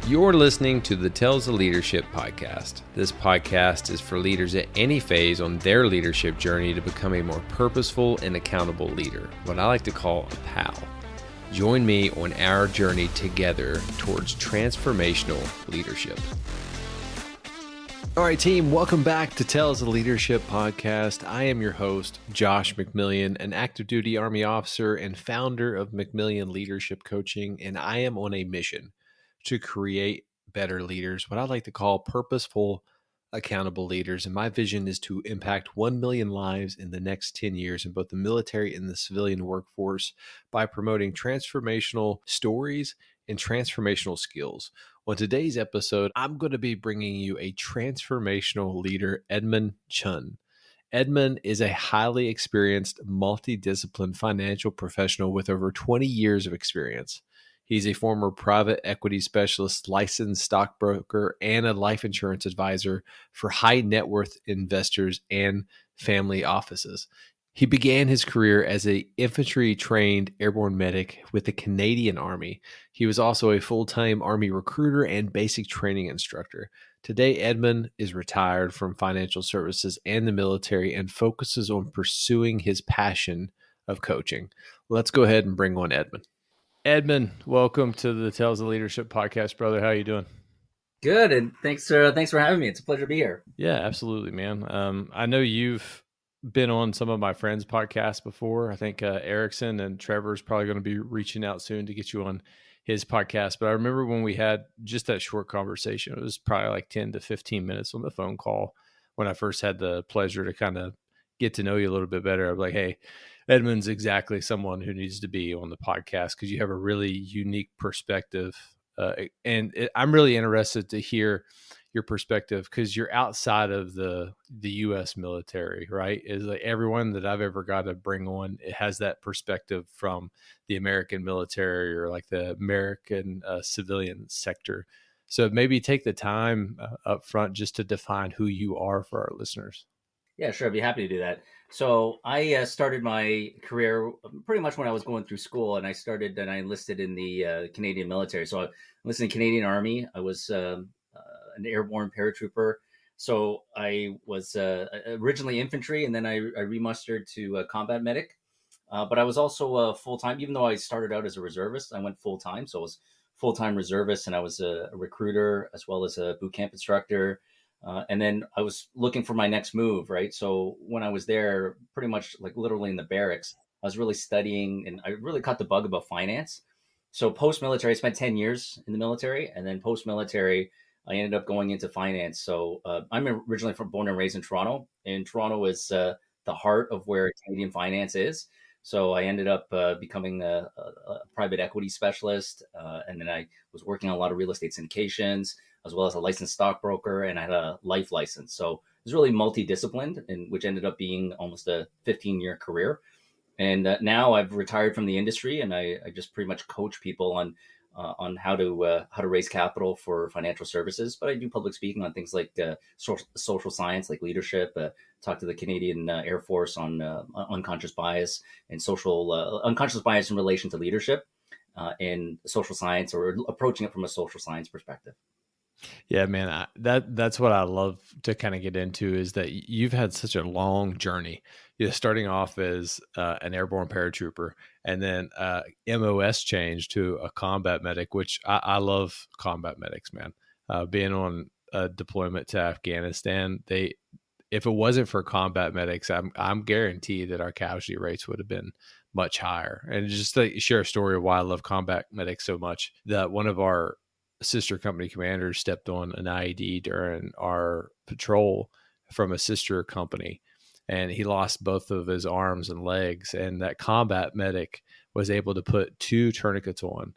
You're listening to the Tales of Leadership podcast. This podcast is for leaders at any phase on their leadership journey to become a more purposeful and accountable leader, what I like to call a pal. Join me on our journey together towards transformational leadership. All right, team, welcome back to Tales of Leadership podcast. I am your host, Josh McMillion, an active duty Army officer and founder of McMillion Leadership Coaching, and I am on a mission to create better leaders, what I like to call purposeful, accountable leaders. And my vision is to impact 1 million lives in the next 10 years in both the military and the civilian workforce by promoting transformational stories and transformational skills. On today's episode, I'm going to be bringing you a transformational leader, Edmund Chien. Edmund is a highly experienced, multidisciplined financial professional with over 20 years of experience. He's a former private equity specialist, licensed stockbroker, and a life insurance advisor for high net worth investors and family offices. He began his career as an infantry-trained airborne medic with the Canadian Army. He was also a full-time Army recruiter and basic training instructor. Today, Edmund is retired from financial services and the military and focuses on pursuing his passion of coaching. Let's go ahead and bring on Edmund. Edmund, welcome to the Tales of Leadership podcast, brother. How are you doing? Good, and thanks for having me. It's a pleasure to be here. Yeah, absolutely, man. I know you've been on some of my friends' podcasts before. I think Erickson and Trevor's probably going to be reaching out soon to get you on his podcast. But I remember when we had just that short conversation, it was probably like 10 to 15 minutes on the phone call when I first had the pleasure to kind of get to know you a little bit better. I was like, hey, Edmund's exactly someone who needs to be on the podcast because you have a really unique perspective. I'm really interested to hear your perspective because you're outside of the U.S. military, right? Is like everyone that I've ever got to bring on, it has that perspective from the American military or like the American civilian sector. So maybe take the time up front just to define who you are for our listeners. Yeah, sure. I'd be happy to do that. So I started my career pretty much when I was going through school, and I enlisted in the Canadian military. So I enlisted in the Canadian Army. I was an airborne paratrooper. So I was originally infantry, and then I remustered to combat medic. But I was also full-time, even though I started out as a reservist, I went full-time. So I was full-time reservist, and I was a recruiter as well as a boot camp instructor. And then I was looking for my next move, right? So when I was there, pretty much like literally in the barracks, I was really studying and I really caught the bug about finance. So post-military, I spent 10 years in the military. And then post-military, I ended up going into finance. So I'm originally born and raised in Toronto. And Toronto is the heart of where Canadian finance is. So I ended up becoming a private equity specialist. And then I was working on a lot of real estate syndications, as well as a licensed stockbroker, and I had a life license. So it was really multidisciplined, and which ended up being almost a 15-year career. And now I've retired from the industry, and I just pretty much coach people on how to raise capital for financial services. But I do public speaking on things like social science, like leadership. Talk to the Canadian Air Force on unconscious bias and social unconscious bias in relation to leadership and social science, or approaching it from a social science perspective. Yeah, man, that's what I love to kind of get into is that you've had such a long journey. Starting off as an airborne paratrooper and then MOS change to a combat medic, which I love combat medics, man. Being on a deployment to Afghanistan, if it wasn't for combat medics, I'm guaranteed that our casualty rates would have been much higher. And just to share a story of why I love combat medics so much, that one of our sister company commanders stepped on an IED during our patrol from a sister company, and he lost both of his arms and legs. And that combat medic was able to put 2 tourniquets on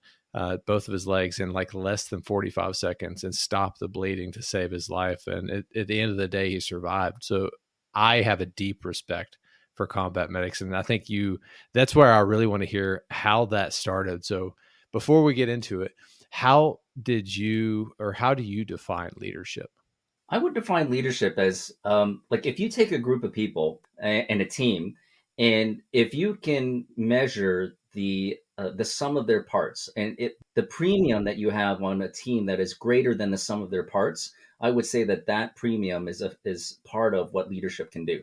both of his legs in like less than 45 seconds and stop the bleeding to save his life. And at the end of the day, he survived. So I have a deep respect for combat medics. And I think that's where I really want to hear how that started. So before we get into it, how do you define leadership? I would define leadership as like if you take a group of people and a team, and if you can measure the the sum of their parts, and the premium that you have on a team that is greater than the sum of their parts. I would say that that premium is part of what leadership can do.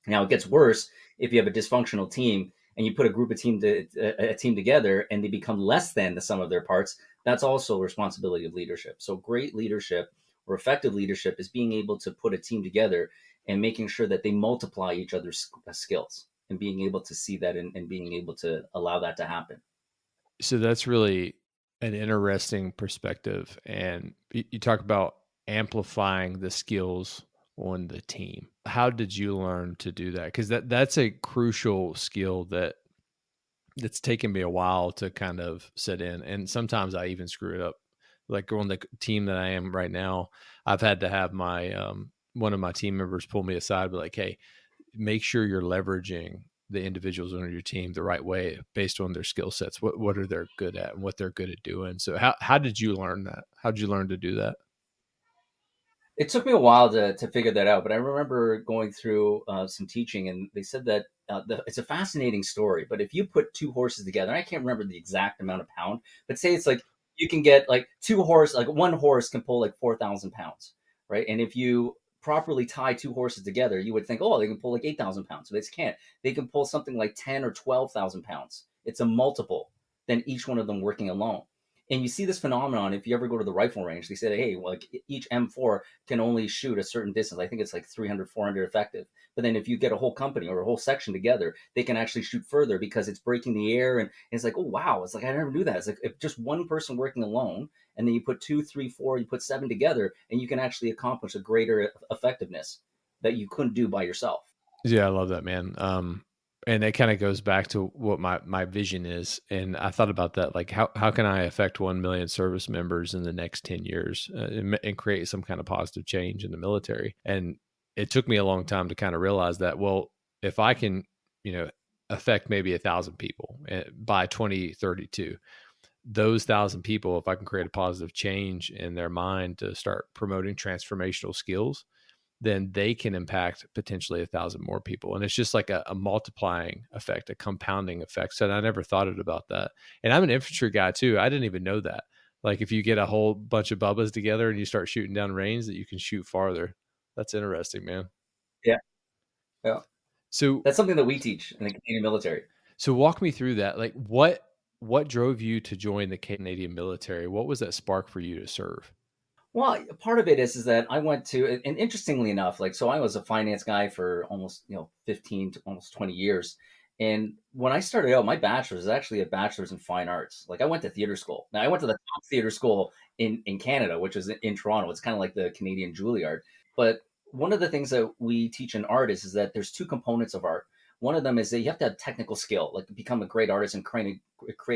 Now it gets worse if you have a dysfunctional team and you put a team together and they become less than the sum of their parts. That's also a responsibility of leadership. So great leadership or effective leadership is being able to put a team together and making sure that they multiply each other's skills and being able to see that and being able to allow that to happen. So that's really an interesting perspective. And you talk about amplifying the skills on the team. How did you learn to do that? Because that's a crucial skill that's taken me a while to kind of set in. And sometimes I even screw it up. Like on the team that I am right now, I've had to have my one of my team members pull me aside, be like, "Hey, make sure you're leveraging the individuals on your team the right way based on their skill sets. What are they good at and what they're good at doing." So how did you learn that? How did you learn to do that? It took me a while to figure that out, but I remember going through some teaching, and they said that it's a fascinating story. But if you put two horses together, and I can't remember the exact amount of pound, but say it's like you can get like like one horse can pull like 4,000 pounds, right? And if you properly tie two horses together, you would think, oh, they can pull like 8,000 pounds. But they can't. They can pull something like 10 or 12,000 pounds. It's a multiple than each one of them working alone. And you see this phenomenon if you ever go to the rifle range. They say, hey, like each M4 can only shoot a certain distance. I think it's like 300, 400 effective. But then if you get a whole company or a whole section together, they can actually shoot further because it's breaking the air. And it's like, oh, wow. It's like, I never knew that. It's like if just one person working alone, and then you put 2, 3, 4, you put 7 together, and you can actually accomplish a greater effectiveness that you couldn't do by yourself. Yeah, I love that, man. And it kind of goes back to what my vision is. And I thought about that, like how can I affect 1 million service members in the next 10 years and create some kind of positive change in the military? And it took me a long time to kind of realize that, well, if I can, affect maybe 1,000 people by 2032, those 1,000 people, if I can create a positive change in their mind to start promoting transformational skills, then they can impact potentially 1,000 more people. And it's just like a multiplying effect, a compounding effect. So I never thought about that. And I'm an infantry guy too. I didn't even know that. Like if you get a whole bunch of bubbas together and you start shooting down range, that you can shoot farther. That's interesting, man. Yeah. Yeah. So, That's something that we teach in the Canadian military. so walk me through that. Like what drove you to join the Canadian military? What was that spark for you to serve? Well, part of it is that I went to, and interestingly enough, like, so I was a finance guy for almost, 15 to almost 20 years. And when I started out, my bachelor's is actually a bachelor's in fine arts. Like I went to theater school. Now I went to the top theater school in Canada, which is in Toronto. It's kind of like the Canadian Juilliard. But one of the things that we teach in art is that there's two components of art. One of them is that you have to have technical skill, like become a great artist and create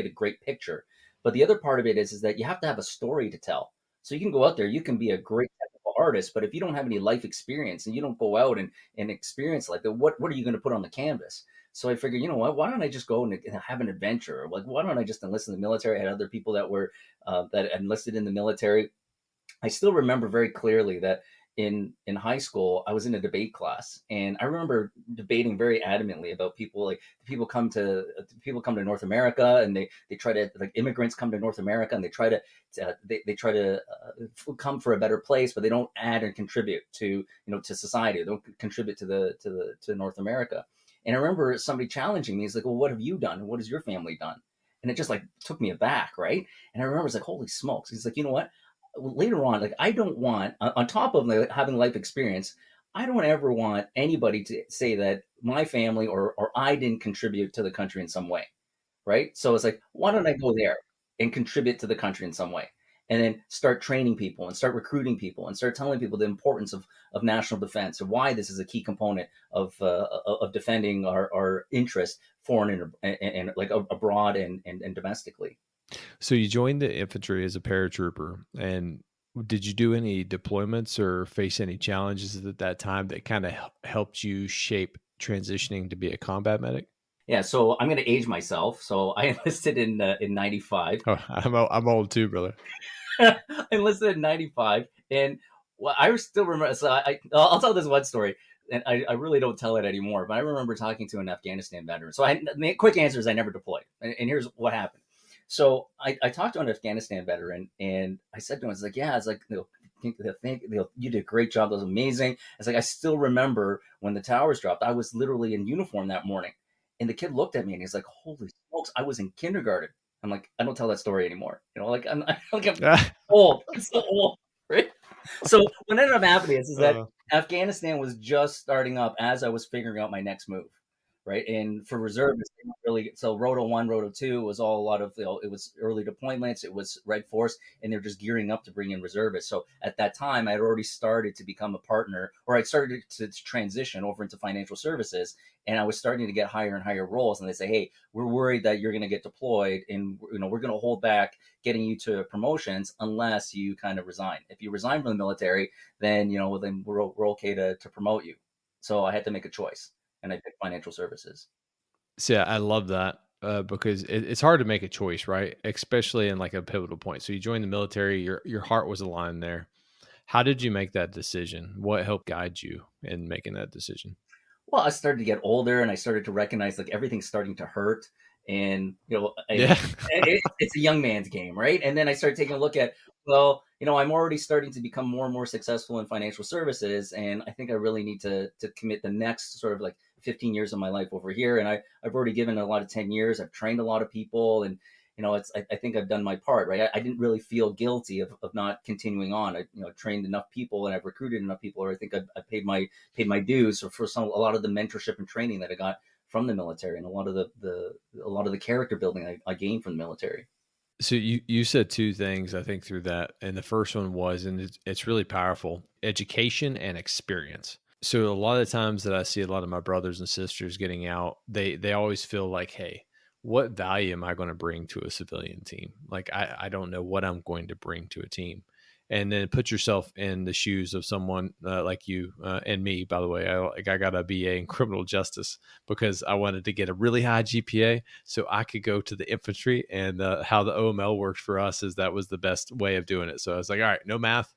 a great picture. But the other part of it is that you have to have a story to tell. So you can go out there, you can be a great technical artist, but if you don't have any life experience and you don't go out and experience like that, what are you going to put on the canvas? So I figured, you know what, why don't I just go and have an adventure? Like, why don't I just enlist in the military? I had other people that were that enlisted in the military. I still remember very clearly that in high school I was in a debate class, and I remember debating very adamantly about people like people come to North America, and they try to, like, immigrants come to North America and they try to they try to come for a better place, but they don't add and contribute to to society. They don't contribute to North America. And I remember somebody challenging me. He's like, well, what have you done? What has your family done? And it just like took me aback, right? And I remember it's like, holy smokes. He's like, you know what? Later on, like, I don't want, on top of like having life experience, I don't ever want anybody to say that my family or I didn't contribute to the country in some way, right? So it's like, why don't I go there and contribute to the country in some way? And then start training people and start recruiting people and start telling people the importance of national defense and why this is a key component of defending our interests, foreign and like abroad and domestically. So you joined the infantry as a paratrooper, and did you do any deployments or face any challenges at that time that kind of helped you shape transitioning to be a combat medic? Yeah, so I'm going to age myself. So I enlisted in '95. Oh, I'm old too, brother. I enlisted in '95, and well, I still remember. So I'll tell this one story. and I really don't tell it anymore, but I remember talking to an Afghanistan veteran. So the quick answer is I never deployed. And here's what happened. So I talked to an Afghanistan veteran, and I said to him, "It's like, yeah, it's like you did a great job. That was amazing." It's like I still remember when the towers dropped. I was literally in uniform that morning, and the kid looked at me and he's like, "Holy smokes, I was in kindergarten." I'm like, I don't tell that story anymore. Like I'm old. I'm so old, right? So what ended up happening is that Uh, Afghanistan was just starting up as I was figuring out my next move, right? And for reservists, really, so Roto 1, Roto 2 was all a lot of, it was early deployments, it was Red Force, and they're just gearing up to bring in reservists. So at that time, I had already started to become a partner, or I started to transition over into financial services, and I was starting to get higher and higher roles. And they say, "Hey, we're worried that you're going to get deployed, and we're going to hold back getting you to promotions unless you kind of resign. If you resign from the military, then then we're okay to promote you." So I had to make a choice, and I picked financial services. so yeah, I love that because it's hard to make a choice, right? Especially in like a pivotal point. So you joined the military, your heart was aligned there. How did you make that decision? What helped guide you in making that decision? Well, I started to get older, and I started to recognize like everything's starting to hurt, and Yeah. it's a young man's game, right? And then I started taking a look at, well, I'm already starting to become more and more successful in financial services, and I think I really need to commit the next sort of like 15 years of my life over here. And I've already given a lot of 10 years. I've trained a lot of people, and I think I've done my part, right? I didn't really feel guilty of not continuing on. I trained enough people, and I've recruited enough people, or I think I paid my dues for a lot of the mentorship and training that I got from the military, and a lot of the character building I gained from the military. So you said two things I think through that, and the first one was, and it's really powerful: education and experience. So a lot of times that I see a lot of my brothers and sisters getting out, they always feel like, hey, what value am I going to bring to a civilian team? Like I don't know what I'm going to bring to a team. And then put yourself in the shoes of someone like you and me. By the way, I got a BA in criminal justice because I wanted to get a really high GPA so I could go to the infantry. And how the OML worked for us is that was the best way of doing it. So I was like, all right, no math,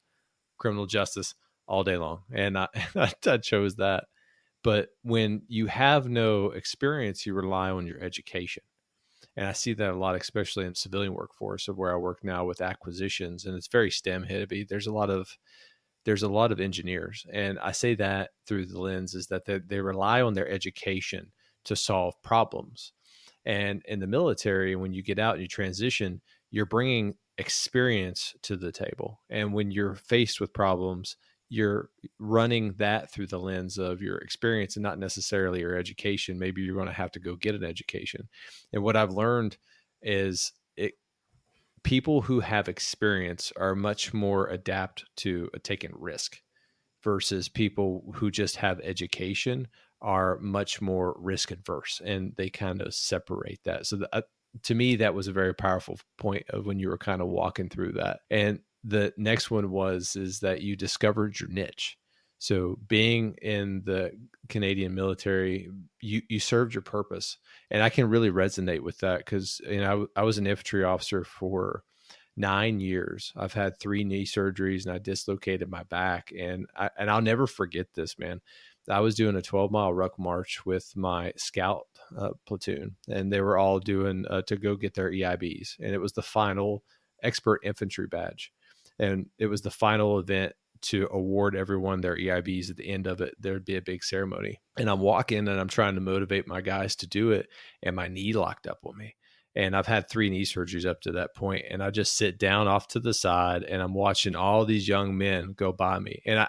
criminal justice all day long. And I chose that. But when you have no experience, you rely on your education. And I see that a lot, especially in civilian workforce of where I work now with acquisitions, and it's very STEM heavy. There's a lot of engineers, and I say that through the lens is that they rely on their education to solve problems. And in the military, when you get out and you transition, you're bringing experience to the table. And when you're faced with problems, you're running that through the lens of your experience and not necessarily your education. Maybe you're going to have to go get an education. And what I've learned is people who have experience are much more adept to taking risk versus people who just have education are much more risk adverse, and they kind of separate that. So to me, that was a very powerful point of when you were kind of walking through that. And the next one is that you discovered your niche. So being in the Canadian military, you served your purpose, and I can really resonate with that because I was an infantry officer for 9 years. I've had 3 knee surgeries and I dislocated my back. And I'll never forget this, man. I was doing a 12-mile ruck march with my scout platoon, and they were all doing to go get their EIBs. And it was the final expert infantry badge. And it was the final event to award everyone their EIBs. At the end of it, there'd be a big ceremony. And I'm walking and I'm trying to motivate my guys to do it. And my knee locked up on me. And I've had 3 knee surgeries up to that point. And I just sit down off to the side and I'm watching all these young men go by me. And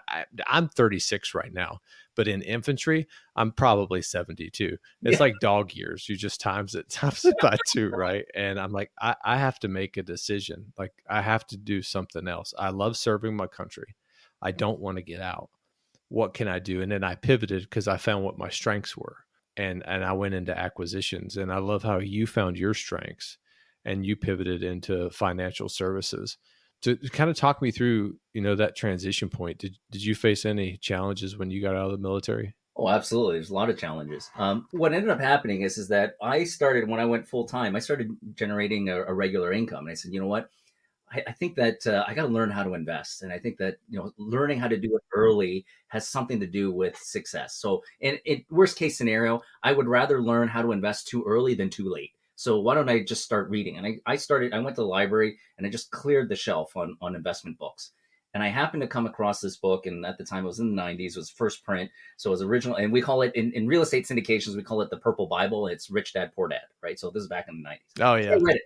I'm 36 right now, but in infantry, I'm probably 72. It's Yeah. like dog years. You just times it by 2, right? And I'm like, I have to make a decision. Like I have to do something else. I love serving my country. I don't want to get out. What can I do? And then I pivoted because I found what my strengths were. And I went into acquisitions, and I love how you found your strengths and you pivoted into financial services. To kind of talk me through, that transition point. Did you face any challenges when you got out of the military? Oh, absolutely. There's a lot of challenges. What ended up happening is that I started when I went full time. I started generating a regular income, and I said, you know what? I think that I got to learn how to invest, and I think that learning how to do it early has something to do with success. So, in worst case scenario, I would rather learn how to invest too early than too late. So why don't I just start reading? And I went to the library and I just cleared the shelf on investment books. And I happened to come across this book, and at the time it was in the 90s, it was first print. So it was original, and we call it in real estate syndications, we call it the Purple Bible. It's Rich Dad Poor Dad, right? So this is back in the 90s. Oh So I yeah. read it,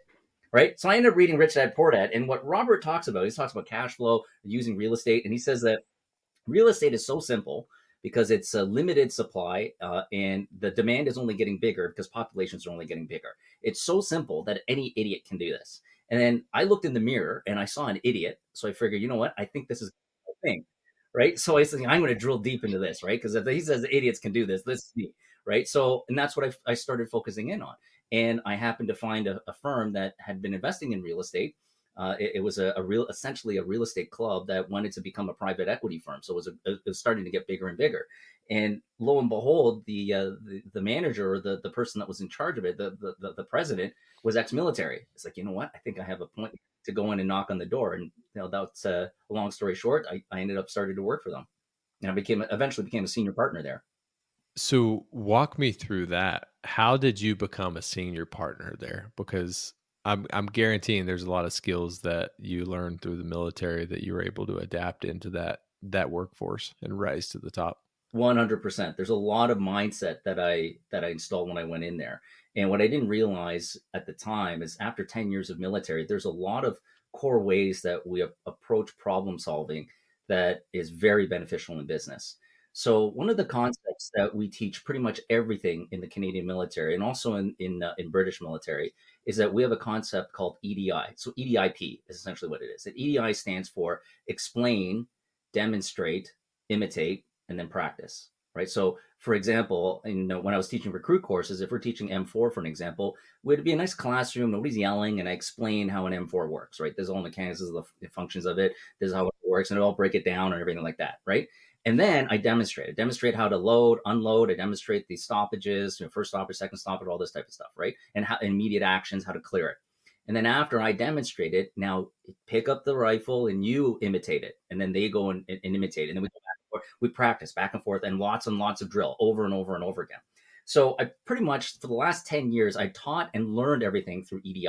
right? So I ended up reading Rich Dad Poor Dad. And what Robert talks about, he talks about cash flow, using real estate. And he says that real estate is so simple because it's a limited supply, and the demand is only getting bigger because populations are only getting bigger. It's so simple that any idiot can do this. And then I looked in the mirror and I saw an idiot. So I figured, you know what? I think this is a thing, right? So I said, I'm going to drill deep into this, right? Because if he says idiots can do this, this is me, right? So, and that's what I started focusing in on. And I happened to find a firm that had been investing in real estate. It was essentially a real estate club that wanted to become a private equity firm. So it was starting to get bigger and bigger. And lo and behold, the manager, or the person that was in charge of it, the president, was ex-military. It's like, you know what? I think I have a point to go in and knock on the door. And that's a long story short. I ended up starting to work for them, and I eventually became a senior partner there. So walk me through that. How did you become a senior partner there? Because I'm guaranteeing there's a lot of skills that you learned through the military that you were able to adapt into that workforce and rise to the top. 100%. There's a lot of mindset that I installed when I went in there. And what I didn't realize at the time is, after 10 years of military, there's a lot of core ways that we approach problem solving that is very beneficial in business. So one of the concepts that we teach pretty much everything in the Canadian military, and also in British military, is that we have a concept called EDI. So EDIP is essentially what it is. And EDI stands for explain, demonstrate, imitate, and then practice, right? So, for example, when I was teaching recruit courses, if we're teaching M4, for an example, would be a nice classroom, nobody's yelling, and I explain how an M4 works, right? There's all the mechanics, the functions of it, this is how it works, and I'll break it down and everything like that, right? And then I demonstrate how to load, unload. I demonstrate the stoppages, first stoppage, second stoppage, all this type of stuff, right? And how immediate actions, how to clear it. And then after I demonstrate it, now pick up the rifle and you imitate it. And then they go and imitate it. And then we practice back and forth, and lots of drill over and over and over again. So I pretty much, for the last 10 years, I taught and learned everything through EDI.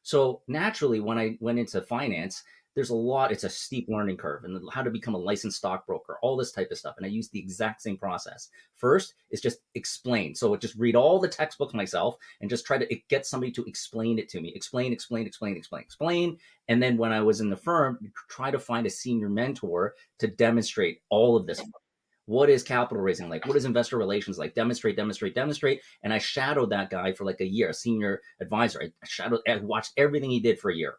So naturally, when I went into finance, it's a steep learning curve, and how to become a licensed stockbroker, all this type of stuff. And I use the exact same process. First is just explain. So just read all the textbooks myself and just try to get somebody to explain it to me. Explain. And then when I was in the firm, try to find a senior mentor to demonstrate all of this. What is capital raising like? What is investor relations like? Demonstrate. And I shadowed that guy for like a year, a senior advisor. I watched everything he did for a year.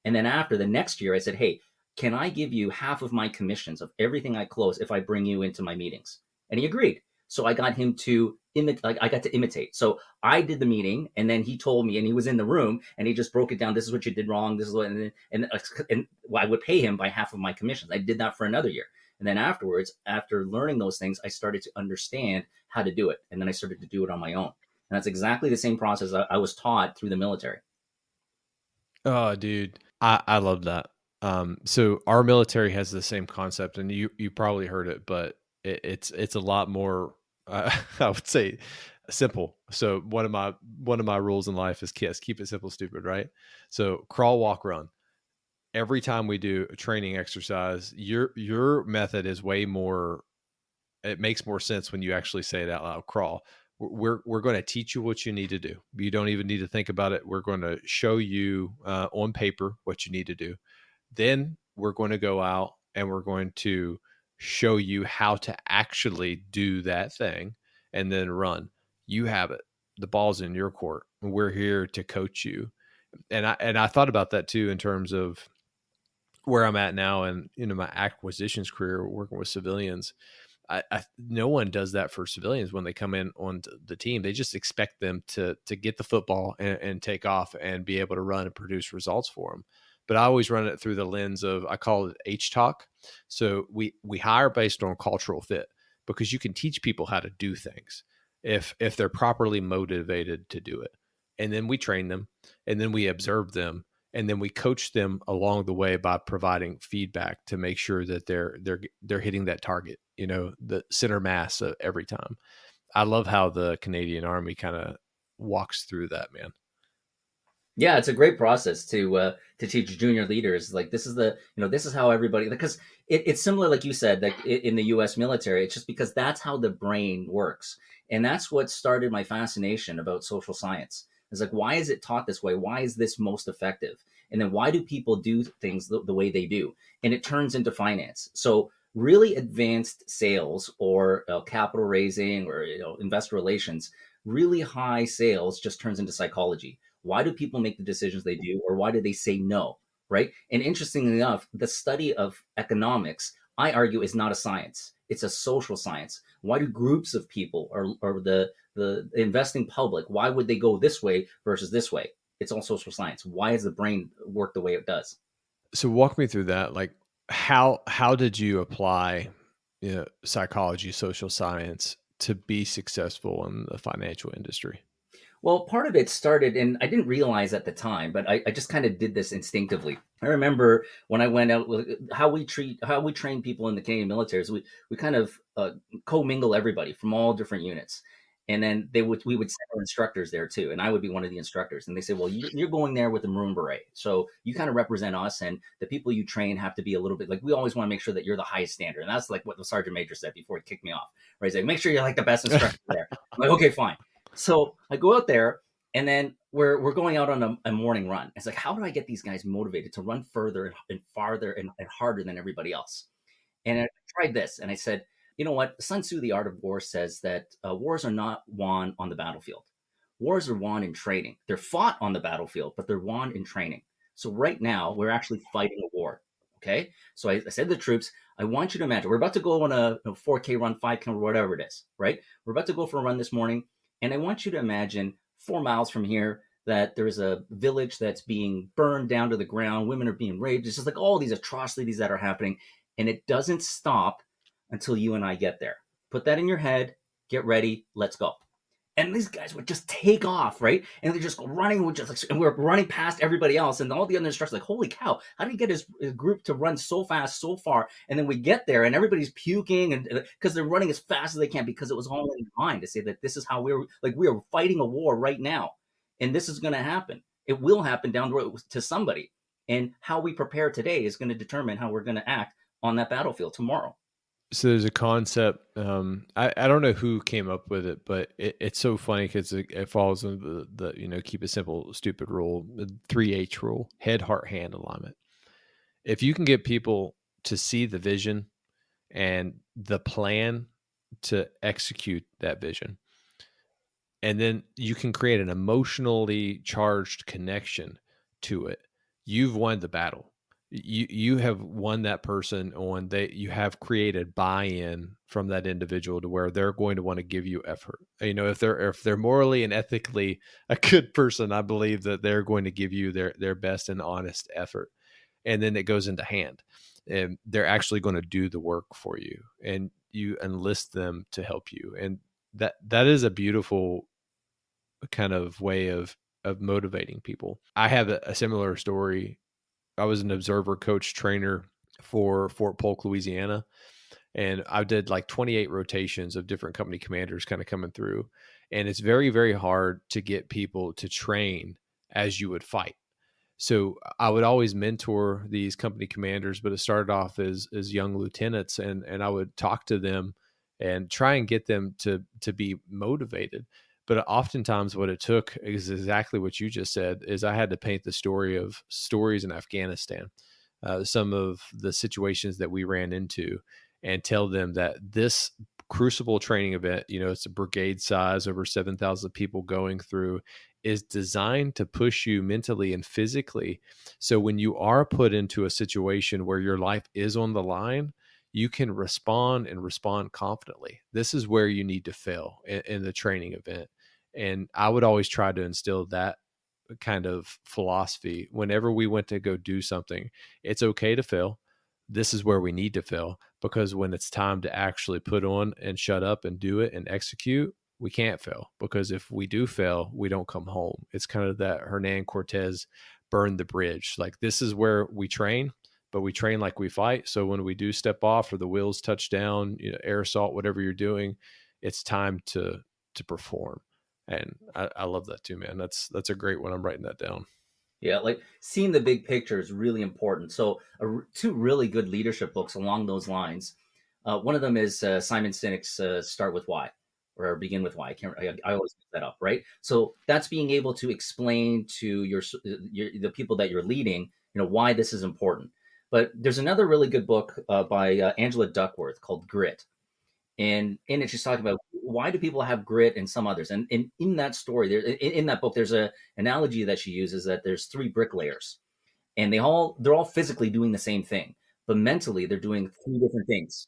And then after the next year, I said, hey, can I give you half of my commissions of everything I close if I bring you into my meetings? And he agreed. So I got him to imitate. So I did the meeting, and then he told me, and he was in the room, and he just broke it down. This is what you did wrong. This is what, and I would pay him by half of my commissions. I did that for another year. And then afterwards, after learning those things, I started to understand how to do it. And then I started to do it on my own. And that's exactly the same process I was taught through the military. Oh, dude, I love that. So our military has the same concept, and you probably heard it, but it's a lot more, I would say, simple. So one of my rules in life is KISS, keep it simple, stupid, right? So crawl, walk, run. Every time we do a training exercise, your method is way more. It makes more sense when you actually say it out loud. Crawl. We're going to teach you what you need to do. You don't even need to think about it. We're going to show you on paper what you need to do. Then we're going to go out and we're going to show you how to actually do that thing, and then run. You have it. The ball's in your court. We're here to coach you. And I thought about that too, in terms of where I'm at now, and my acquisitions career, working with civilians. No one does that for civilians when they come in on the team. They just expect them to get the football and take off and be able to run and produce results for them. But I always run it through the lens of, I call it H-talk. So we hire based on cultural fit, because you can teach people how to do things if they're properly motivated to do it. And then we train them, and then we observe them, And then we coach them along the way by providing feedback to make sure that they're hitting that target, the center mass every time. I love how the Canadian Army kind of walks through that, man. Yeah, it's a great process to teach junior leaders. Like this is this is how everybody, because it's similar, like you said, like in the U.S. military. It's just because that's how the brain works, and that's what started my fascination about social science. It's like, why is it taught this way? Why is this most effective? And then why do people do things the way they do? And it turns into finance. So really advanced sales or capital raising or investor relations, really high sales just turns into psychology. Why do people make the decisions they do, or why do they say no? Right. And interestingly enough, the study of economics, I argue, is not a science. It's a social science. Why do groups of people or the investing public, why would they go this way versus this way? It's all social science. Why does the brain work the way it does? So walk me through that. Like how did you apply, psychology, social science to be successful in the financial industry? Well, part of it started, and I didn't realize at the time, but I just kind of did this instinctively. I remember when I went out, how we train people in the Canadian military is we kind of commingle everybody from all different units, and then we would send our instructors there too, and I would be one of the instructors, and they say, well, you're going there with the Maroon Beret, so you kind of represent us, and the people you train have to be a little bit like, we always want to make sure that you're the highest standard, and that's like what the sergeant major said before he kicked me off. Right, he's like, make sure you're like the best instructor there. I'm like, okay, fine. So I go out there, and then we're going out on a morning run. It's like, how do I get these guys motivated to run further and farther and harder than everybody else? And I tried this, and I said, you know what? Sun Tzu, The Art of War, says that wars are not won on the battlefield. Wars are won in training. They're fought on the battlefield, but they're won in training. So right now, we're actually fighting a war. Okay. So I said to the troops, I want you to imagine we're about to go on a 4K run, 5K, whatever it is, right? We're about to go for a run this morning. And I want you to imagine 4 miles from here that there's a village that's being burned down to the ground. Women are being raped. It's just like all these atrocities that are happening. And it doesn't stop until you and I get there. Put that in your head. Get ready. Let's go. And these guys would just take off, right? And they just go running, and we're running past everybody else. And all the other instructors like, holy cow, how did he get his group to run so fast, so far? And then we get there and everybody's puking, and because they're running as fast as they can, because it was all in mind to say that this is how we are fighting a war right now. And this is going to happen. It will happen down the road to somebody. And how we prepare today is going to determine how we're going to act on that battlefield tomorrow. So there's a concept. I don't know who came up with it, but it's so funny because it falls into the keep it simple, stupid rule, the 3H rule: head, heart, hand alignment. If you can get people to see the vision and the plan to execute that vision, and then you can create an emotionally charged connection to it, you've won the battle. You have won that person on you have created buy-in from that individual to where they're going to want to give you effort. If they're morally and ethically a good person, I believe that they're going to give you their best and honest effort. And then it goes into hand, and they're actually going to do the work for you, and you enlist them to help you. And that is a beautiful kind of way of motivating people. I have a similar story. I was an observer coach trainer for Fort Polk, Louisiana, and I did like 28 rotations of different company commanders kind of coming through. And it's very, very hard to get people to train as you would fight. So I would always mentor these company commanders, but it started off as young lieutenants, and I would talk to them and try and get them to be motivated. But oftentimes what it took is exactly what you just said, is I had to paint the stories in Afghanistan, some of the situations that we ran into, and tell them that this crucible training event, it's a brigade size, over 7,000 people going through, is designed to push you mentally and physically. So when you are put into a situation where your life is on the line, you can respond confidently. This is where you need to fail in the training event. And I would always try to instill that kind of philosophy whenever we went to go do something. It's okay to fail. This is where we need to fail, because when it's time to actually put on and shut up and do it and execute, we can't fail, because if we do fail, we don't come home. It's kind of that Hernan Cortez burn the bridge. Like, this is where we train, but we train like we fight. So when we do step off or the wheels touch down, air assault, whatever you're doing, it's time to perform. And I love that too, man. That's a great one. I'm writing that down. Yeah, like seeing the big picture is really important. So, two really good leadership books along those lines. One of them is Simon Sinek's "Start with Why" or "Begin with Why." I always mix that up, right? So that's being able to explain to the people that you're leading, why this is important. But there's another really good book by Angela Duckworth called Grit, and in it she's talking about why do people have grit and some others, and in that story there in that book there's a analogy that she uses that there's three bricklayers, and they're all physically doing the same thing, but mentally they're doing three different things.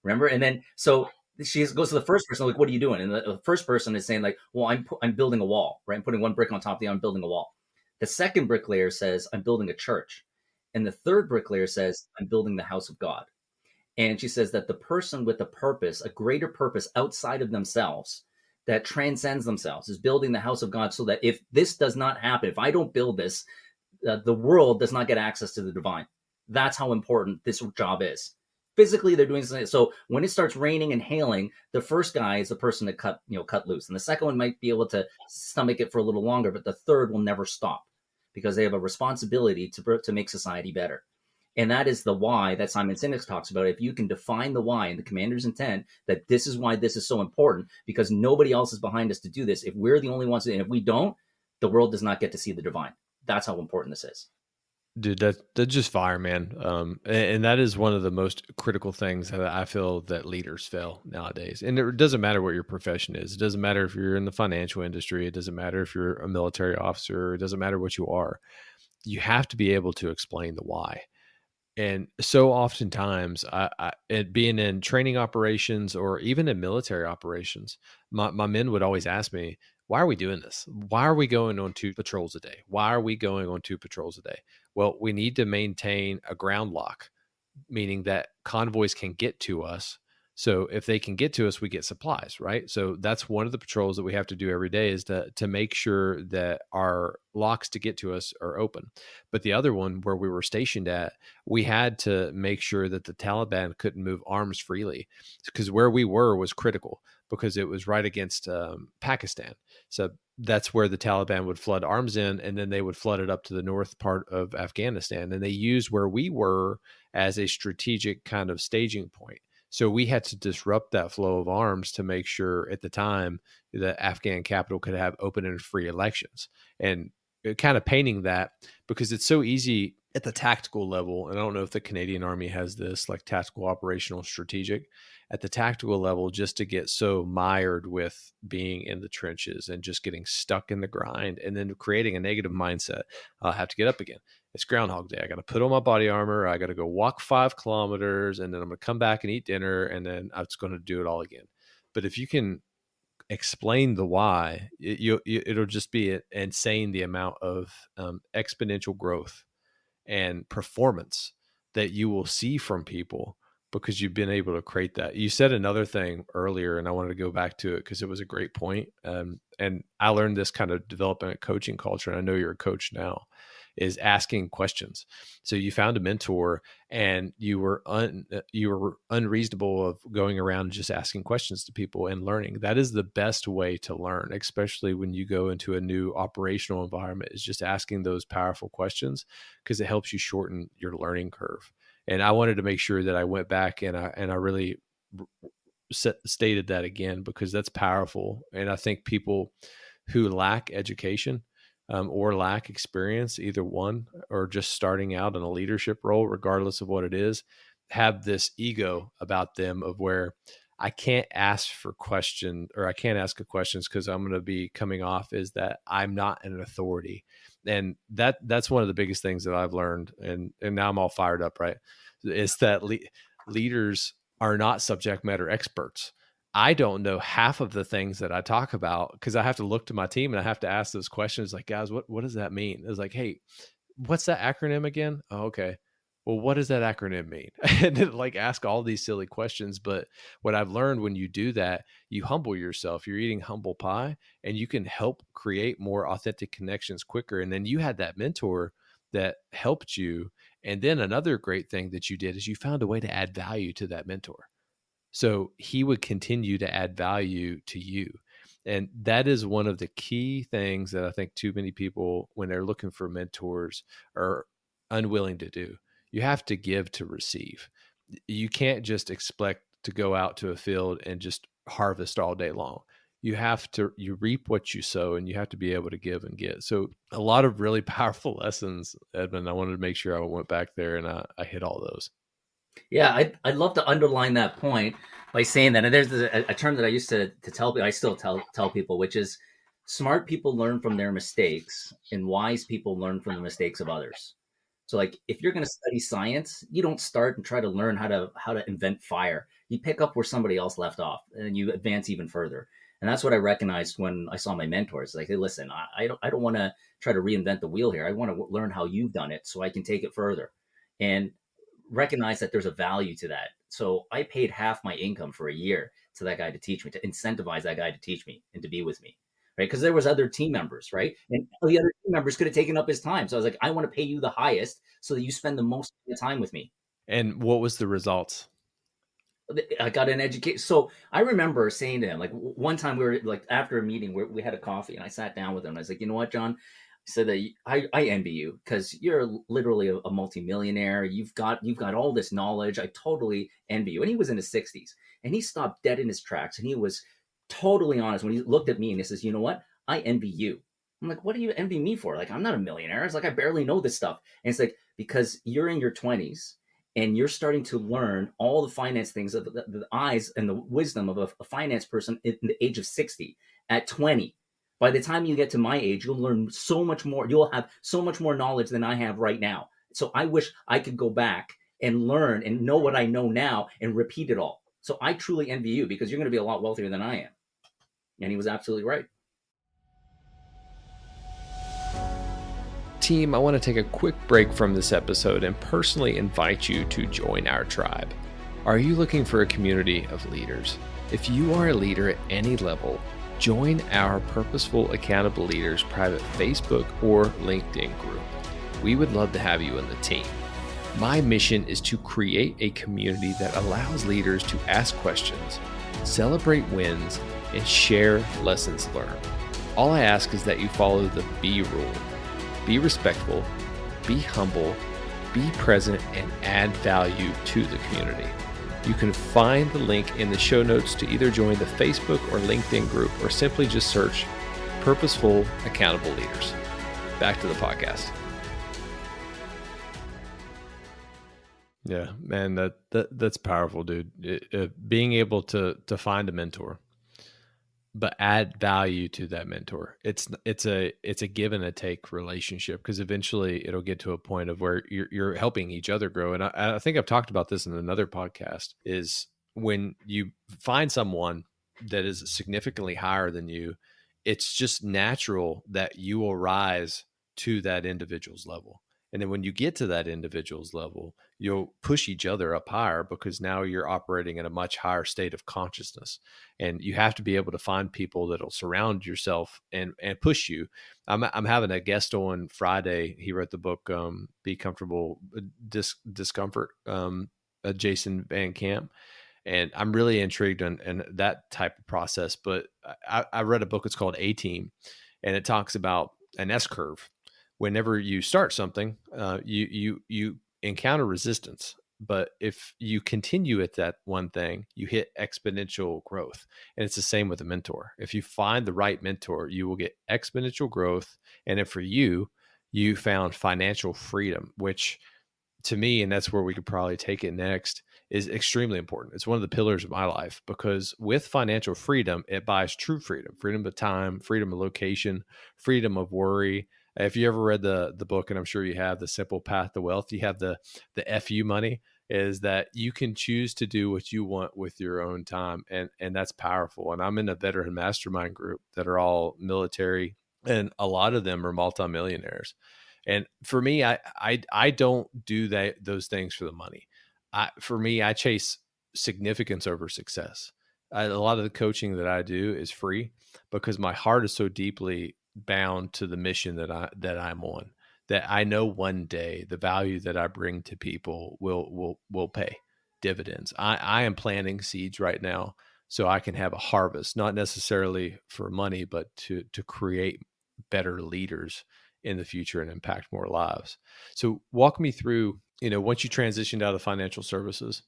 Remember? And then so she goes to the first person, like, what are you doing? And the first person is saying, like, well, I'm building a wall, right? I'm putting one brick on top of the other, I'm building a wall. The second bricklayer says, I'm building a church. And the third bricklayer says, I'm building the house of God. And she says that the person with a purpose, a greater purpose outside of themselves, that transcends themselves, is building the house of God, so that if this does not happen, if I don't build this, the world does not get access to the divine. That's how important this job is. Physically, they're doing something. So when it starts raining and hailing, the first guy is the person to cut loose, and the second one might be able to stomach it for a little longer, but the third will never stop because they have a responsibility to make society better. And that is the why that Simon Sinek talks about. If you can define the why and the commander's intent, that this is why this is so important, because nobody else is behind us to do this. If we're the only ones, and if we don't, the world does not get to see the divine. That's how important this is. Dude, that's just fire, man. And that is one of the most critical things that I feel that leaders fail nowadays. And it doesn't matter what your profession is. It doesn't matter if you're in the financial industry. It doesn't matter if you're a military officer. It doesn't matter what you are. You have to be able to explain the why. And so oftentimes, it being in training operations or even in military operations, my men would always ask me, why are we doing this? Why are we going on 2 patrols a day? Why are we going on 2 patrols a day? Well, we need to maintain a ground lock, meaning that convoys can get to us. So if they can get to us, we get supplies, right? So that's one of the patrols that we have to do every day, is to make sure that our locks to get to us are open. But the other one, where we were stationed at, we had to make sure that the Taliban couldn't move arms freely, because where we were was critical, because it was right against Pakistan. So that's where the Taliban would flood arms in, and then they would flood it up to the north part of Afghanistan. And they used where we were as a strategic kind of staging point. So we had to disrupt that flow of arms to make sure at the time the Afghan capital could have open and free elections. And kind of painting that, because it's so easy at the tactical level. And I don't know if the Canadian Army has this, like tactical, operational, strategic, at the tactical level, just to get so mired with being in the trenches and just getting stuck in the grind, and then creating a negative mindset. I'll have to get up again. It's Groundhog Day. I got to put on my body armor. I got to go walk 5 kilometers, and then I'm going to come back and eat dinner, and then I'm just going to do it all again. But if you can explain the why, it'll just be insane, the amount of exponential growth and performance that you will see from people, because you've been able to create that. You said another thing earlier, and I wanted to go back to it because it was a great point. And I learned this kind of developing a coaching culture, and I know you're a coach now, is asking questions. So you found a mentor, and you were unreasonable of going around and just asking questions to people and learning. That is the best way to learn, especially when you go into a new operational environment, is just asking those powerful questions, because it helps you shorten your learning curve. And I wanted to make sure that I went back and I really stated that again, because that's powerful. And I think people who lack education or lack experience, either one, or just starting out in a leadership role, regardless of what it is, have this ego about them of where I can't ask for questions, or I can't ask questions because I'm going to be coming off as that I'm not an authority. And that's one of the biggest things that I've learned. And now I'm all fired up, right? Is that leaders are not subject matter experts. I don't know half of the things that I talk about, because I have to look to my team and I have to ask those questions, like, guys, what does that mean? It's like, hey, what's that acronym again? Oh, okay. Well, what does that acronym mean? And then, like, ask all these silly questions. But what I've learned, when you do that, you humble yourself. You're eating humble pie, and you can help create more authentic connections quicker. And then you had that mentor that helped you. And then another great thing that you did is you found a way to add value to that mentor. So he would continue to add value to you. And that is one of the key things that I think too many people, when they're looking for mentors, are unwilling to do. You have to give to receive. You can't just expect to go out to a field and just harvest all day long. You reap what you sow, and you have to be able to give and get. So a lot of really powerful lessons, Edmund. I wanted to make sure I went back there and I hit all those. Yeah, I'd love to underline that point by saying that. And there's a term that I used to tell people, I still tell people, which is smart people learn from their mistakes and wise people learn from the mistakes of others. So like if you're going to study science, you don't start and try to learn how to invent fire. You pick up where somebody else left off and you advance even further. And that's what I recognized when I saw my mentors. Like, hey, listen, I don't want to try to reinvent the wheel here. I want to learn how you've done it so I can take it further. And recognize that there's a value to that. So I paid half my income for a year to that guy to teach me, to incentivize that guy to teach me and to be with me, right? Because there was other team members, right? And the other team members could have taken up his time. So I was like, I want to pay you the highest so that you spend the most of the time with me. And what was the results? I got an education. So I remember saying to him, like one time we were like after a meeting where we had a coffee and I sat down with him. And I was like, you know what, John? I said that I envy you because you're literally a multimillionaire. You've got all this knowledge. I totally envy you. And he was in his 60s and he stopped dead in his tracks and he was totally honest when he looked at me and he says, you know what? I envy you. I'm like, what do you envy me for? Like, I'm not a millionaire. It's like, I barely know this stuff. And it's like, because you're in your 20s and you're starting to learn all the finance things of the eyes and the wisdom of a finance person in the age of 60 at 20. By the time you get to my age, you'll learn so much more. You'll have so much more knowledge than I have right now. So I wish I could go back and learn and know what I know now and repeat it all. So I truly envy you because you're going to be a lot wealthier than I am. And he was absolutely right. Team, I want to take a quick break from this episode and personally invite you to join our tribe. Are you looking for a community of leaders? If you are a leader at any level, join our Purposeful Accountable Leaders private Facebook or LinkedIn group. We would love to have you in the team. My mission is to create a community that allows leaders to ask questions, celebrate wins, and share lessons learned. All I ask is that you follow the B rule. Be respectful, be humble, be present, and add value to the community. You can find the link in the show notes to either join the Facebook or LinkedIn group or simply just search Purposeful Accountable Leaders. Back to the podcast. Yeah, man, that's powerful, dude. Being able to find a mentor, but add value to that mentor. It's a give and a take relationship because eventually it'll get to a point of where you're helping each other grow. And I think I've talked about this in another podcast is when you find someone that is significantly higher than you, it's just natural that you will rise to that individual's level. And then when you get to that individual's level, you'll push each other up higher because now you're operating in a much higher state of consciousness. And you have to be able to find people that'll surround yourself and push you. I'm having a guest on Friday. He wrote the book, Be Comfortable, Discomfort, Jason Van Camp. And I'm really intrigued in that type of process. But I read a book, it's called A-Team, and it talks about an S-curve. Whenever you start something, you encounter resistance. But if you continue at that one thing, you hit exponential growth. And it's the same with a mentor. If you find the right mentor, you will get exponential growth. And if for you, you found financial freedom, which to me, and that's where we could probably take it next, is extremely important. It's one of the pillars of my life because with financial freedom, it buys true freedom, freedom of time, freedom of location, freedom of worry. If you ever read the book, and I'm sure you have, The Simple Path to Wealth, you have the FU money, is that you can choose to do what you want with your own time. And that's powerful. And I'm in a veteran mastermind group that are all military, and a lot of them are multimillionaires. And for me, I don't do those things for the money. For me, I chase significance over success. A lot of the coaching that I do is free because my heart is so deeply bound to the mission that I'm on. that I know one day the value that I bring to people will pay dividends. I am planting seeds right now so I can have a harvest, not necessarily for money, but to create better leaders in the future and impact more lives. So walk me through, once you transitioned out of financial services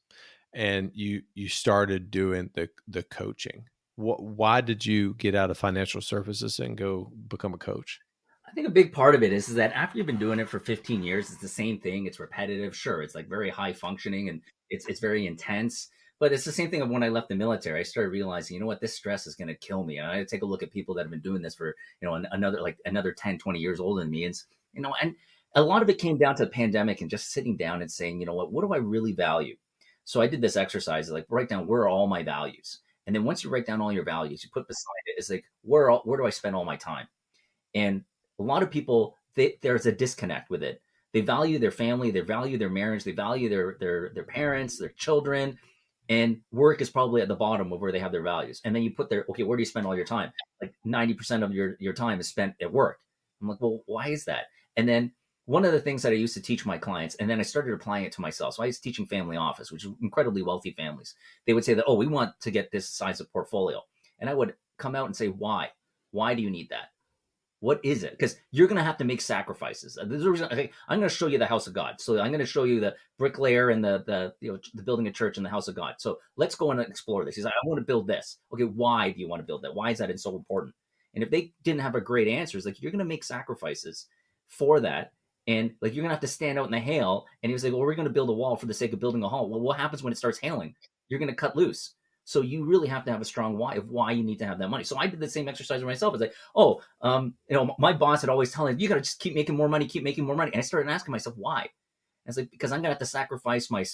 and you started doing the coaching, why did you get out of financial services and go become a coach? I think a big part of it is that after you've been doing it for 15 years, it's the same thing. It's repetitive. Sure, it's like very high functioning and it's very intense. But it's the same thing of when I left the military. I started realizing, you know what, this stress is going to kill me. And I take a look at people that have been doing this for, another 10, 20 years older than me. And a lot of it came down to the pandemic and just sitting down and saying, you know what do I really value? So I did this exercise, like write down where are all my values. And then once you write down all your values, you put beside it, it's like, where do I spend all my time? And a lot of people, there's a disconnect with it. They value their family, they value their marriage, they value their parents, their children, and work is probably at the bottom of where they have their values. And then you put their, okay, where do you spend all your time? Like 90% of your time is spent at work. I'm like, well, why is that? And then one of the things that I used to teach my clients, and then I started applying it to myself. So I was teaching family office, which is incredibly wealthy families. They would say that, oh, we want to get this size of portfolio. And I would come out and say, why? Why do you need that? What is it? Because you're going to have to make sacrifices. There's a reason, okay, I'm going to show you the house of God. So I'm going to show you the bricklayer and the building a church and the house of God. So let's go and explore this. He's like, I want to build this. Okay, why do you want to build that? Why is that so important? And if they didn't have a great answer, it's like you're going to make sacrifices for that. And like you're going to have to stand out in the hail. And he was like, well, we're going to build a wall for the sake of building a wall. Well, what happens when it starts hailing? You're going to cut loose. So you really have to have a strong why of why you need to have that money. So I did the same exercise for myself. It's like, my boss had always telling me, you got to just keep making more money, keep making more money. And I started asking myself, why? And it's like, because I'm going to have to sacrifice my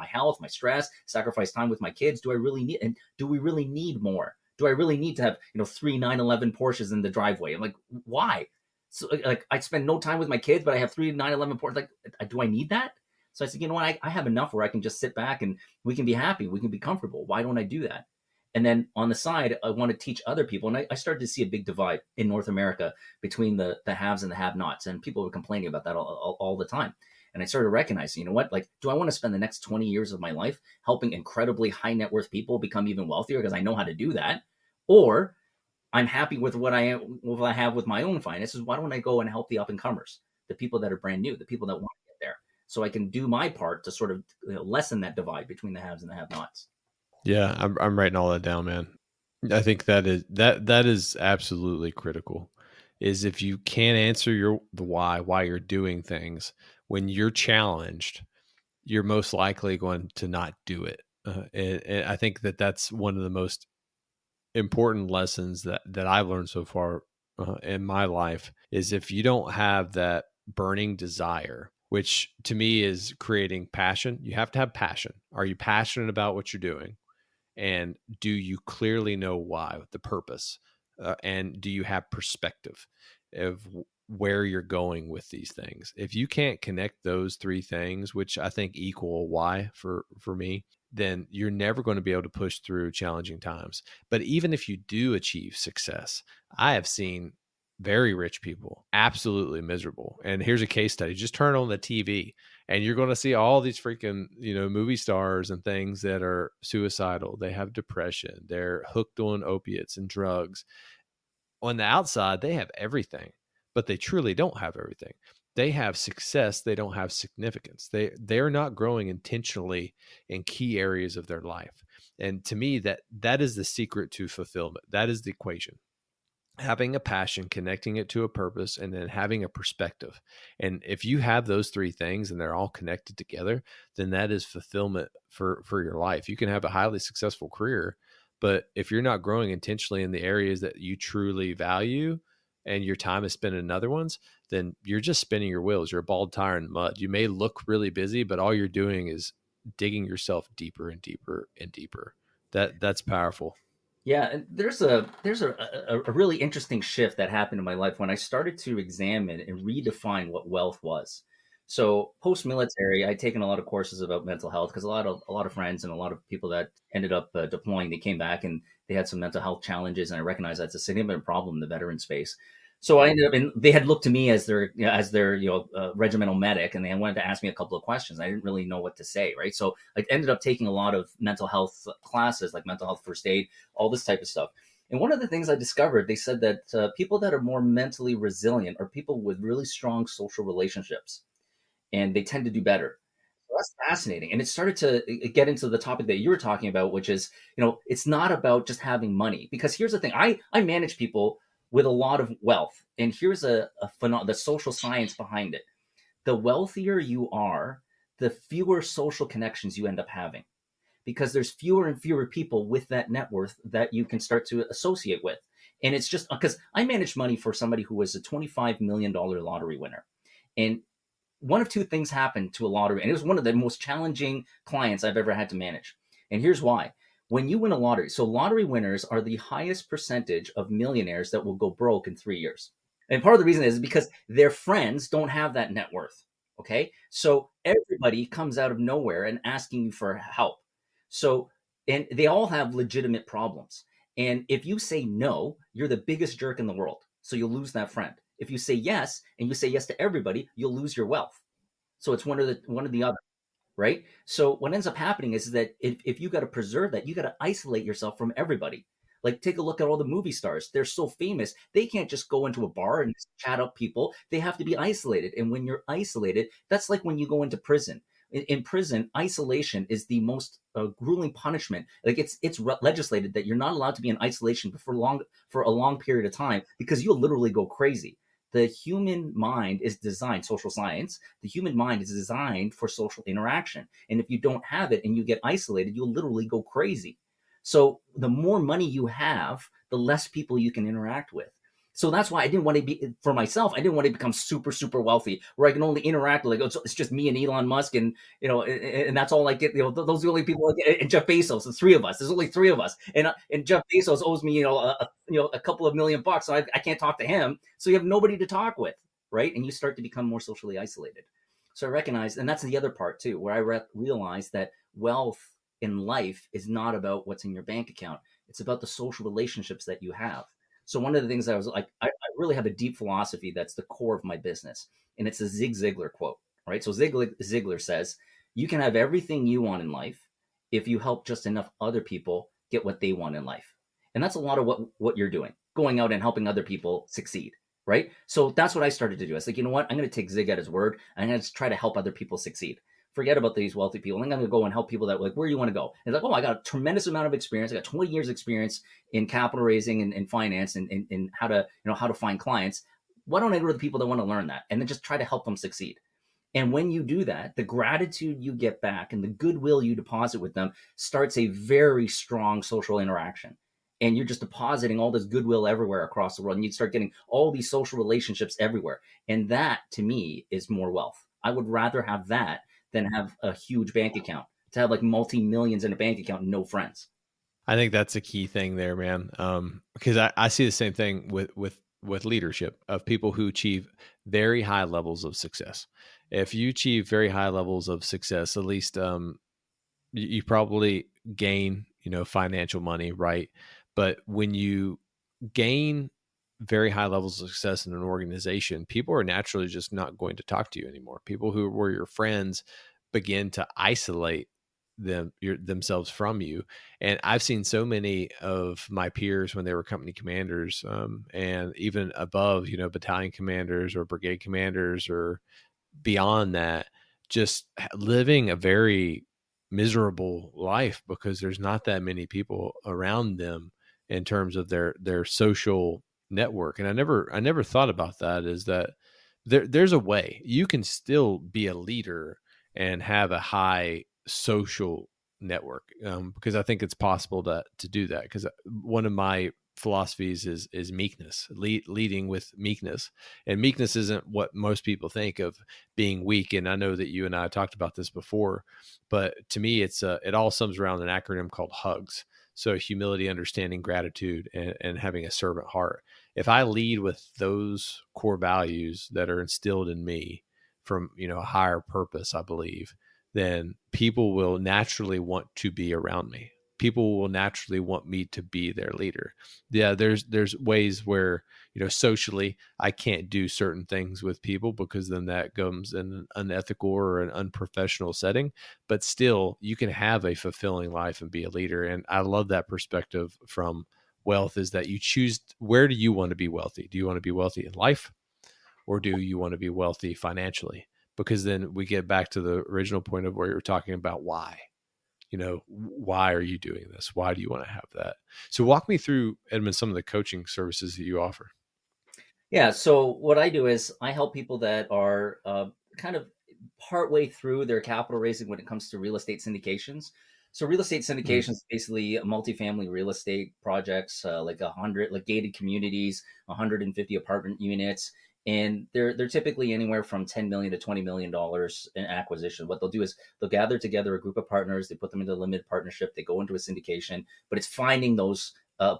health, my stress, sacrifice time with my kids. Do I really need, and do we really need more? Do I really need to have, 3 911 Porsches in the driveway? I'm like, why? So like I spend no time with my kids, but I have 3 911 Porsches. Like, do I need that? So I said, you know what, I have enough where I can just sit back and we can be happy. We can be comfortable. Why don't I do that? And then on the side, I want to teach other people. And I started to see a big divide in North America between the haves and the have-nots. And people were complaining about that all the time. And I started recognizing, you know what, like, do I want to spend the next 20 years of my life helping incredibly high net worth people become even wealthier because I know how to do that? Or I'm happy with what I have with my own finances. Why don't I go and help the up-and-comers, the people that are brand new, the people that want to get there? So I can do my part to sort of lessen that divide between the haves and the have-nots. Yeah, I'm writing all that down, man. I think that is absolutely critical. Is if you can't answer the why you're doing things, when you're challenged, you're most likely going to not do it. And I think that's one of the most important lessons that I've learned so far in my life is if you don't have that burning desire, which to me is creating passion. You have to have passion. Are you passionate about what you're doing? And do you clearly know why, the purpose? And do you have perspective of where you're going with these things? If you can't connect those three things, which I think equal why for me, then you're never going to be able to push through challenging times. But even if you do achieve success, I have seen very rich people absolutely miserable. And here's a case study. Just turn on the TV and you're going to see all these freaking, movie stars and things that are suicidal. They have depression. They're hooked on opiates and drugs. On the outside, they have everything, but they truly don't have everything. They have success. They don't have significance. They're not growing intentionally in key areas of their life. And to me, that is the secret to fulfillment. That is the equation. Having a passion, connecting it to a purpose, and then having a perspective. And if you have those three things and they're all connected together, then that is fulfillment for your life. You can have a highly successful career, but if you're not growing intentionally in the areas that you truly value and your time is spent in other ones, then you're just spinning your wheels. You're a bald tire in mud. You may look really busy, but all you're doing is digging yourself deeper and deeper and deeper. That's powerful. Yeah, and there's a really interesting shift that happened in my life when I started to examine and redefine what wealth was. So post military, I'd taken a lot of courses about mental health because a lot of friends and a lot of people that ended up deploying, they came back and they had some mental health challenges, and I recognized that's a significant problem in the veteran space. So I ended up, and they had looked to me as their, regimental medic, and they wanted to ask me a couple of questions. I didn't really know what to say, right? So I ended up taking a lot of mental health classes, like mental health first aid, all this type of stuff. And one of the things I discovered, they said that people that are more mentally resilient are people with really strong social relationships, and they tend to do better. So that's fascinating. And it started to get into the topic that you were talking about, which is, it's not about just having money. Because here's the thing, I manage people with a lot of wealth. And here's the social science behind it. The wealthier you are, the fewer social connections you end up having, because there's fewer and fewer people with that net worth that you can start to associate with. And it's just because I managed money for somebody who was a $25 million lottery winner. And one of two things happened to a lottery, and it was one of the most challenging clients I've ever had to manage. And here's why. When you win a lottery, so lottery winners are the highest percentage of millionaires that will go broke in 3 years. And part of the reason is because their friends don't have that net worth. Okay. So everybody comes out of nowhere and asking you for help. So, and they all have legitimate problems. And if you say no, you're the biggest jerk in the world. So you'll lose that friend. If you say yes and you say yes to everybody, you'll lose your wealth. So it's one or the other, right? So what ends up happening is that if you got to preserve that, you got to isolate yourself from everybody. Like, take a look at all the movie stars. They're so famous. They can't just go into a bar and chat up people. They have to be isolated. And when you're isolated, that's like when you go into prison. In prison, isolation is the most grueling punishment. Like, it's legislated that you're not allowed to be in isolation for a long period of time, because you'll literally go crazy. The human mind is designed, social science, the human mind is designed for social interaction. And if you don't have it and you get isolated, you'll literally go crazy. So the more money you have, the less people you can interact with. So that's why I didn't want to be, for myself, I didn't want to become super, super wealthy where I can only interact with, like, it's just me and Elon Musk, and, and that's all I get. Those are the only people I get, and Jeff Bezos, the three of us. There's only three of us. And Jeff Bezos owes me, a couple of $1 million. So I can't talk to him. So you have nobody to talk with, right? And you start to become more socially isolated. So I recognize, and that's the other part too, where I realized that wealth in life is not about what's in your bank account. It's about the social relationships that you have. So one of the things I was like, I really have a deep philosophy that's the core of my business, and it's a Zig Ziglar quote, right? So Ziglar says, "You can have everything you want in life if you help just enough other people get what they want in life." And that's a lot of what you're doing, going out and helping other people succeed, right? So that's what I started to do. I was like, you know what? I'm going to take Zig at his word. I'm going to try to help other people succeed. Forget about these wealthy people. I'm going to go and help people that, like, where you want to go. And it's like, oh, I got a tremendous amount of experience. I got 20 years experience in capital raising and finance, and how to find clients. Why don't I go to the people that want to learn that and then just try to help them succeed? And when you do that, the gratitude you get back and the goodwill you deposit with them starts a very strong social interaction. And you're just depositing all this goodwill everywhere across the world. And you start getting all these social relationships everywhere. And that, to me, is more wealth. I would rather have that than have a huge bank account, to have like multi millions in a bank account and no friends. I think that's a key thing there, man. Because I see the same thing with leadership of people who achieve very high levels of success. If you achieve very high levels of success, at least you probably gain, financial money, right? But when you gain very high levels of success in an organization, people are naturally just not going to talk to you anymore. People who were your friends begin to isolate themselves from you. And I've seen so many of my peers when they were company commanders, and even above, battalion commanders or brigade commanders or beyond that, just living a very miserable life because there's not that many people around them in terms of their social network. And I never thought about that, is that there's a way you can still be a leader and have a high social network, because I think it's possible to do that, because one of my philosophies is meekness, leading with meekness. And meekness isn't what most people think of being weak. And I know that you and I talked about this before, but to me, it all sums around an acronym called HUGS. So humility, understanding, gratitude, and having a servant heart. If I lead with those core values that are instilled in me from, a higher purpose, I believe, then people will naturally want to be around me. people will naturally want me to be their leader. Yeah, there's ways where, socially I can't do certain things with people because then that comes in an unethical or an unprofessional setting. But still, you can have a fulfilling life and be a leader. And I love that perspective from wealth, is that you choose, where do you want to be wealthy? Do you want to be wealthy in life, or do you want to be wealthy financially? Because then we get back to the original point of where you're talking about why. Why are you doing this? Why do you want to have that? So walk me through, Edmund, some of the coaching services that you offer. Yeah. So what I do is I help people that are kind of partway through their capital raising when it comes to real estate syndications. So real estate Mm, syndications basically multifamily real estate projects, like 100, like gated communities, 150 apartment units, and they're typically anywhere from 10 million to 20 million dollars in acquisition. What they'll do is they'll gather together a group of partners, they put them into a limited partnership, they go into a syndication, but it's finding those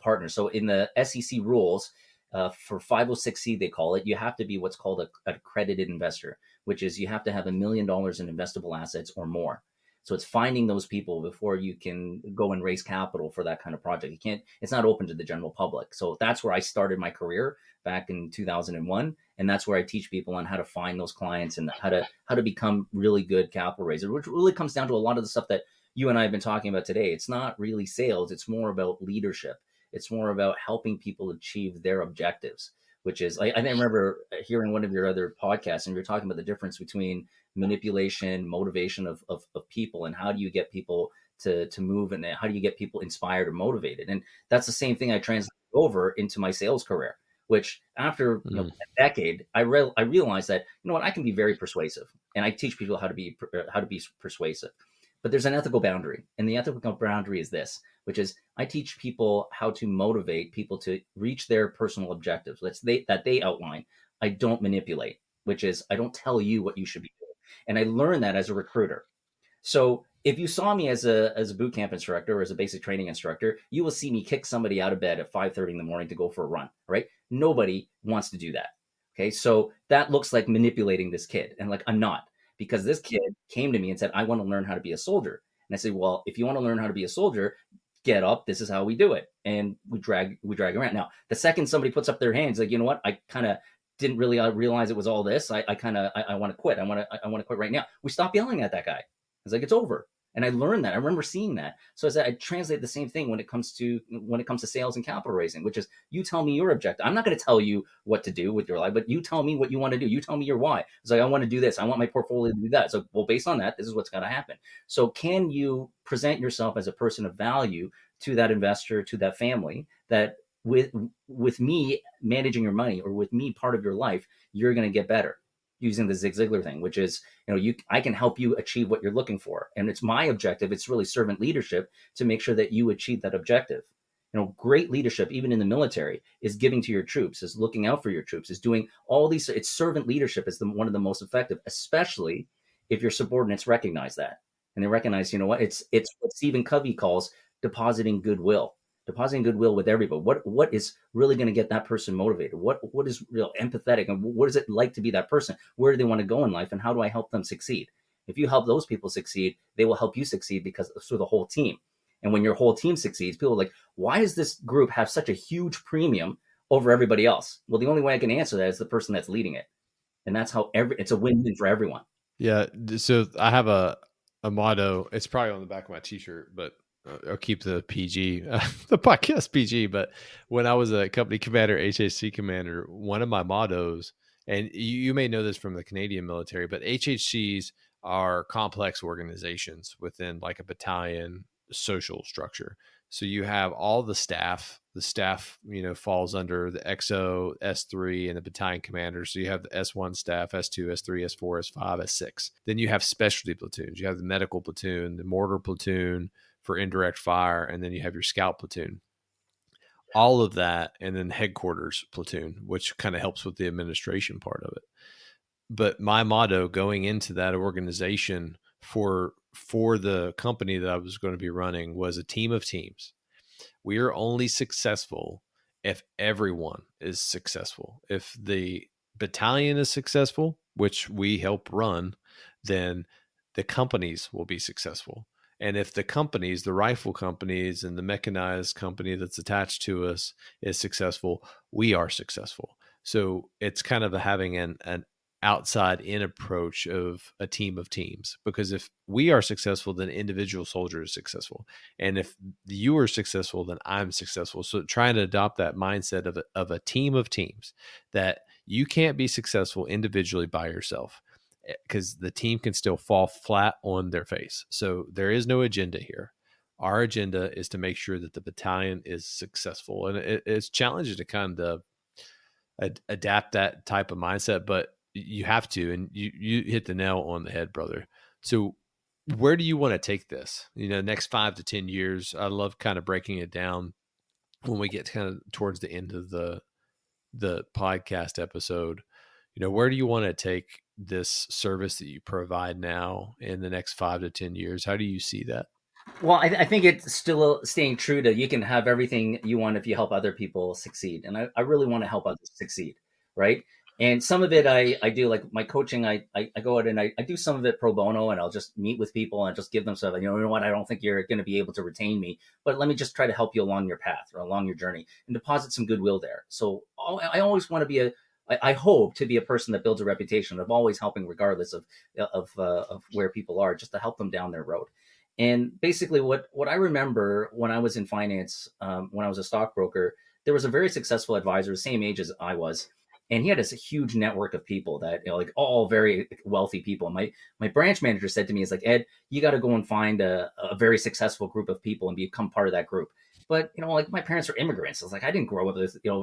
partners. So in the SEC rules, for 506C, they call it, you have to be what's called an accredited investor, which is you have to have $1 million in investable assets or more. So it's finding those people before you can go and raise capital for that kind of project. You can't, it's not open to the general public. So that's where I started my career back in 2001. And that's where I teach people on how to find those clients and how to become really good capital raisers, which really comes down to a lot of the stuff that you and I have been talking about today. It's not really sales, it's more about leadership. It's more about helping people achieve their objectives, which is, I remember hearing one of your other podcasts, and you're talking about the difference between manipulation, motivation of people, and how do you get people to move, and how do you get people inspired or motivated. And that's the same thing I translated over into my sales career, which after mm, a decade, I realized that, what, I can be very persuasive, and I teach people how to be persuasive. But there's an ethical boundary, and the ethical boundary is this, which is I teach people how to motivate people to reach their personal objectives that they outline. I don't manipulate, which is I don't tell you what you should be doing. And I learned that as a recruiter. So if you saw me as a boot camp instructor or as a basic training instructor, you will see me kick somebody out of bed at 5:30 in the morning to go for a run, right? Nobody wants to do that. Okay? So that looks like manipulating this kid. And like I'm not, because this kid came to me and said, "I want to learn how to be a soldier." And I said, "Well, if you want to learn how to be a soldier, get up. This is how we do it." And we drag around. Now, the second somebody puts up their hands, like, you know what? I kind of didn't really realize it was all this. I want to quit. I want to quit right now. We stop yelling at that guy. It's like it's over. And I learned that. I remember seeing that. So as I translate the same thing when it comes to sales and capital raising, which is you tell me your objective. I'm not going to tell you what to do with your life, but you tell me what you want to do. You tell me your why. It's like I want to do this. I want my portfolio to do that. So well, based on that, this is what's got to happen. So can you present yourself as a person of value to that investor, to that family, that with me managing your money or with me part of your life, you're going to get better using the Zig Ziglar thing, which is, I can help you achieve what you're looking for. And it's my objective. It's really servant leadership to make sure that you achieve that objective. Great leadership, even in the military, is giving to your troops, is looking out for your troops, is doing all these. It's servant leadership is one of the most effective, especially if your subordinates recognize that. And they recognize, what, it's what Stephen Covey calls depositing goodwill. Depositing goodwill with everybody. What is really going to get that person motivated? What is real empathetic, and what is it like to be that person? Where do they want to go in life, and how do I help them succeed? If you help those people succeed, they will help you succeed because through the whole team. And when your whole team succeeds, people are like, why does this group have such a huge premium over everybody else? Well, the only way I can answer that is the person that's leading it, and that's how it's a win-win for everyone. yeah. So I have a motto. It's probably on the back of my t-shirt, but I'll keep the PG, the podcast PG. But when I was a company commander, HHC commander, one of my mottos, and you may know this from the Canadian military, but HHCs are complex organizations within like a battalion social structure. So you have all the staff. The staff, falls under the XO, S3, and the battalion commander. So you have the S1 staff, S2, S3, S4, S5, S6. Then you have specialty platoons. You have the medical platoon, the mortar platoon for indirect fire, and then you have your scout platoon. All of that, and then headquarters platoon, which kind of helps with the administration part of it. But my motto going into that organization for the company that I was going to be running was a team of teams. We are only successful if everyone is successful. If the battalion is successful, which we help run, then the companies will be successful. And if the companies, the rifle companies and the mechanized company that's attached to us is successful, we are successful. So it's kind of having an outside in approach of a team of teams, because if we are successful, then individual soldier is successful. And if you are successful, then I'm successful. So trying to adopt that mindset of a team of teams, that you can't be successful individually by yourself, because the team can still fall flat on their face. So there is no agenda here. Our agenda is to make sure that the battalion is successful. And it's challenging to kind of adapt that type of mindset, but you have to, and you hit the nail on the head, brother. So where do you want to take this, next 5 to 10 years? I love kind of breaking it down when we get kind of towards the end of the podcast episode. Where do you want to take this service that you provide now in the next 5 to 10 years? How do you see that? Well, I think it's still staying true to, you can have everything you want if you help other people succeed. And I really want to help others succeed, right? And some of it I do, like my coaching, I go out and I do some of it pro bono, and I'll just meet with people and just give them stuff. You know what, I don't think you're going to be able to retain me, but let me just try to help you along your path or along your journey and deposit some goodwill there. So I always want to be I hope to be a person that builds a reputation of always helping, regardless of where people are, just to help them down their road. And basically, what I remember when I was in finance, when I was a stockbroker, there was a very successful advisor, same age as I was, and he had this huge network of people that, like all very wealthy people. My branch manager said to me, "Is like, Ed, you got to go and find a very successful group of people and become part of that group." But like my parents are immigrants. I was like, I didn't grow up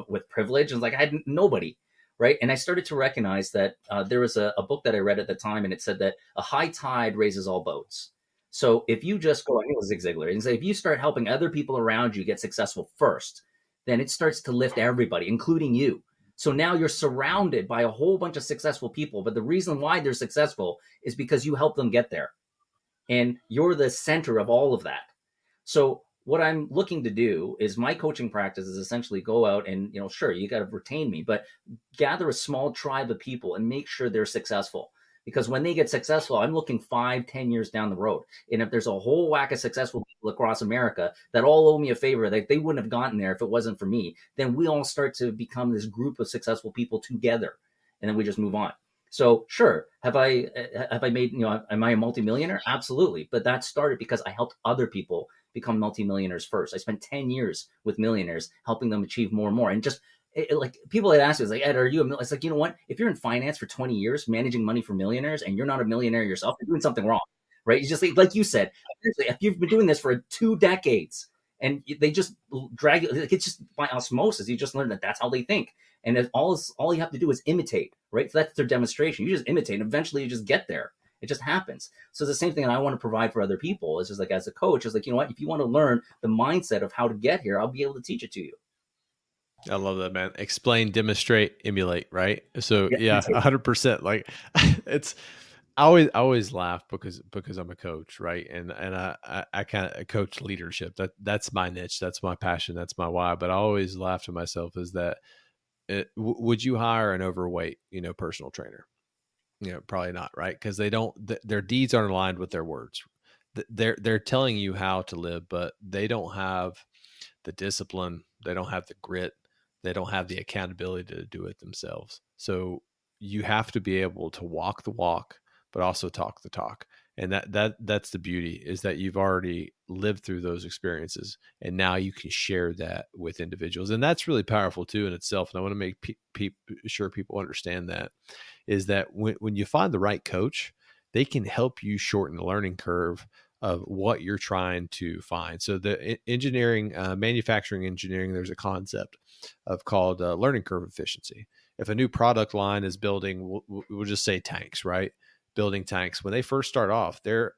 with privilege, and like I had nobody. Right. And I started to recognize that there was a book that I read at the time, and it said that a high tide raises all boats. So if you just go, I think it was Zig Ziglar, and say, if you start helping other people around you get successful first, then it starts to lift everybody, including you. So now you're surrounded by a whole bunch of successful people. But the reason why they're successful is because you help them get there. And you're the center of all of that. So what I'm looking to do is, my coaching practice is essentially go out and, sure, you got to retain me, but gather a small tribe of people and make sure they're successful. Because when they get successful, I'm looking 5, 10 years down the road. And if there's a whole whack of successful people across America that all owe me a favor, that they wouldn't have gotten there if it wasn't for me, then we all start to become this group of successful people together. And then we just move on. So sure, have I made, am I a multimillionaire? Absolutely. But that started because I helped other people become multimillionaires first. I spent 10 years with millionaires, helping them achieve more and more. And just like people had asked me, it's like, Ed, are you It's like, you know what? If you're in finance for 20 years, managing money for millionaires, and you're not a millionaire yourself, you're doing something wrong, right? It's just like you said, if you've been doing this for 2 decades and they just drag you, it's just by osmosis, you just learn that that's how they think. And if all you have to do is imitate, right? So that's their demonstration. You just imitate, and eventually you just get there. It just happens. So it's the same thing that I want to provide for other people. It's just like, as a coach, it's like, you know what? If you want to learn the mindset of how to get here, I'll be able to teach it to you. I love that, man. Explain, demonstrate, emulate, right? So yeah, Imitate. 100%. Like it's, I always laugh because I'm a coach, right? And I kind of coach leadership. That's my niche. That's my passion. That's my why. But I always laugh to myself is that, would you hire an overweight, personal trainer? Probably not, right? Because they don't, their deeds aren't aligned with their words. They're telling you how to live, but they don't have the discipline. They don't have the grit. They don't have the accountability to do it themselves. So you have to be able to walk the walk, but also talk the talk. And that's the beauty, is that you've already lived through those experiences, and now you can share that with individuals. And that's really powerful too in itself. And I want to make sure people understand that, is that when you find the right coach, they can help you shorten the learning curve of what you're trying to find. So the engineering, manufacturing engineering, there's a concept called learning curve efficiency. If a new product line is building, we'll just say tanks, right? Building tanks. When they first start off, they're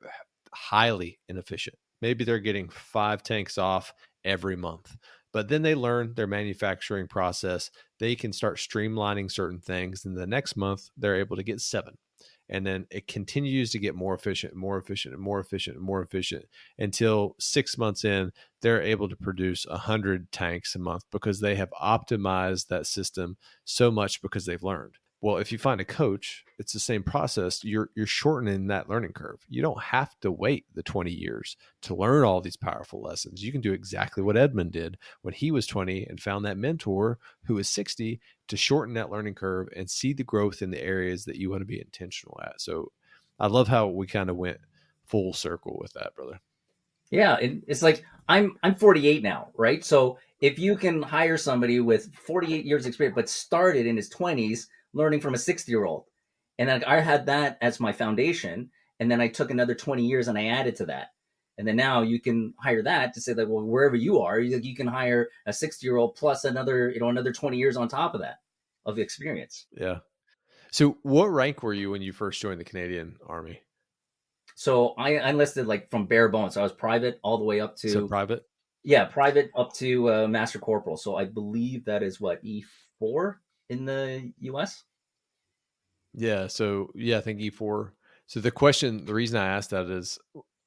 highly inefficient. Maybe they're getting 5 tanks off every month, but then they learn their manufacturing process. They can start streamlining certain things. And the next month, they're able to get 7. And then it continues to get more efficient, more efficient, and more efficient, and more efficient, until 6 months in, they're able to produce 100 tanks a month, because they have optimized that system so much, because they've learned. Well, if you find a coach, it's the same process. You're shortening that learning curve. You don't have to wait the 20 years to learn all these powerful lessons. You can do exactly what Edmund did when he was 20 and found that mentor who was 60 to shorten that learning curve and see the growth in the areas that you want to be intentional at. So I love how we kind of went full circle with that, brother. Yeah, it's like I'm 48 now, right? So if you can hire somebody with 48 years experience, but started in his 20s learning from a 60-year-old, and then I had that as my foundation, and then I took another 20 years and I added to that, and then now you can hire that to say that, well, wherever you are, you can hire a 60-year-old plus another 20 years on top of that of experience. Yeah. So what rank were you when you first joined the Canadian Army? So I enlisted like from bare bones. So I was private all the way up So to private? Yeah, private up to master corporal. So I believe that is what E4 in the US. Yeah. So yeah, I think E4. So the reason I asked that is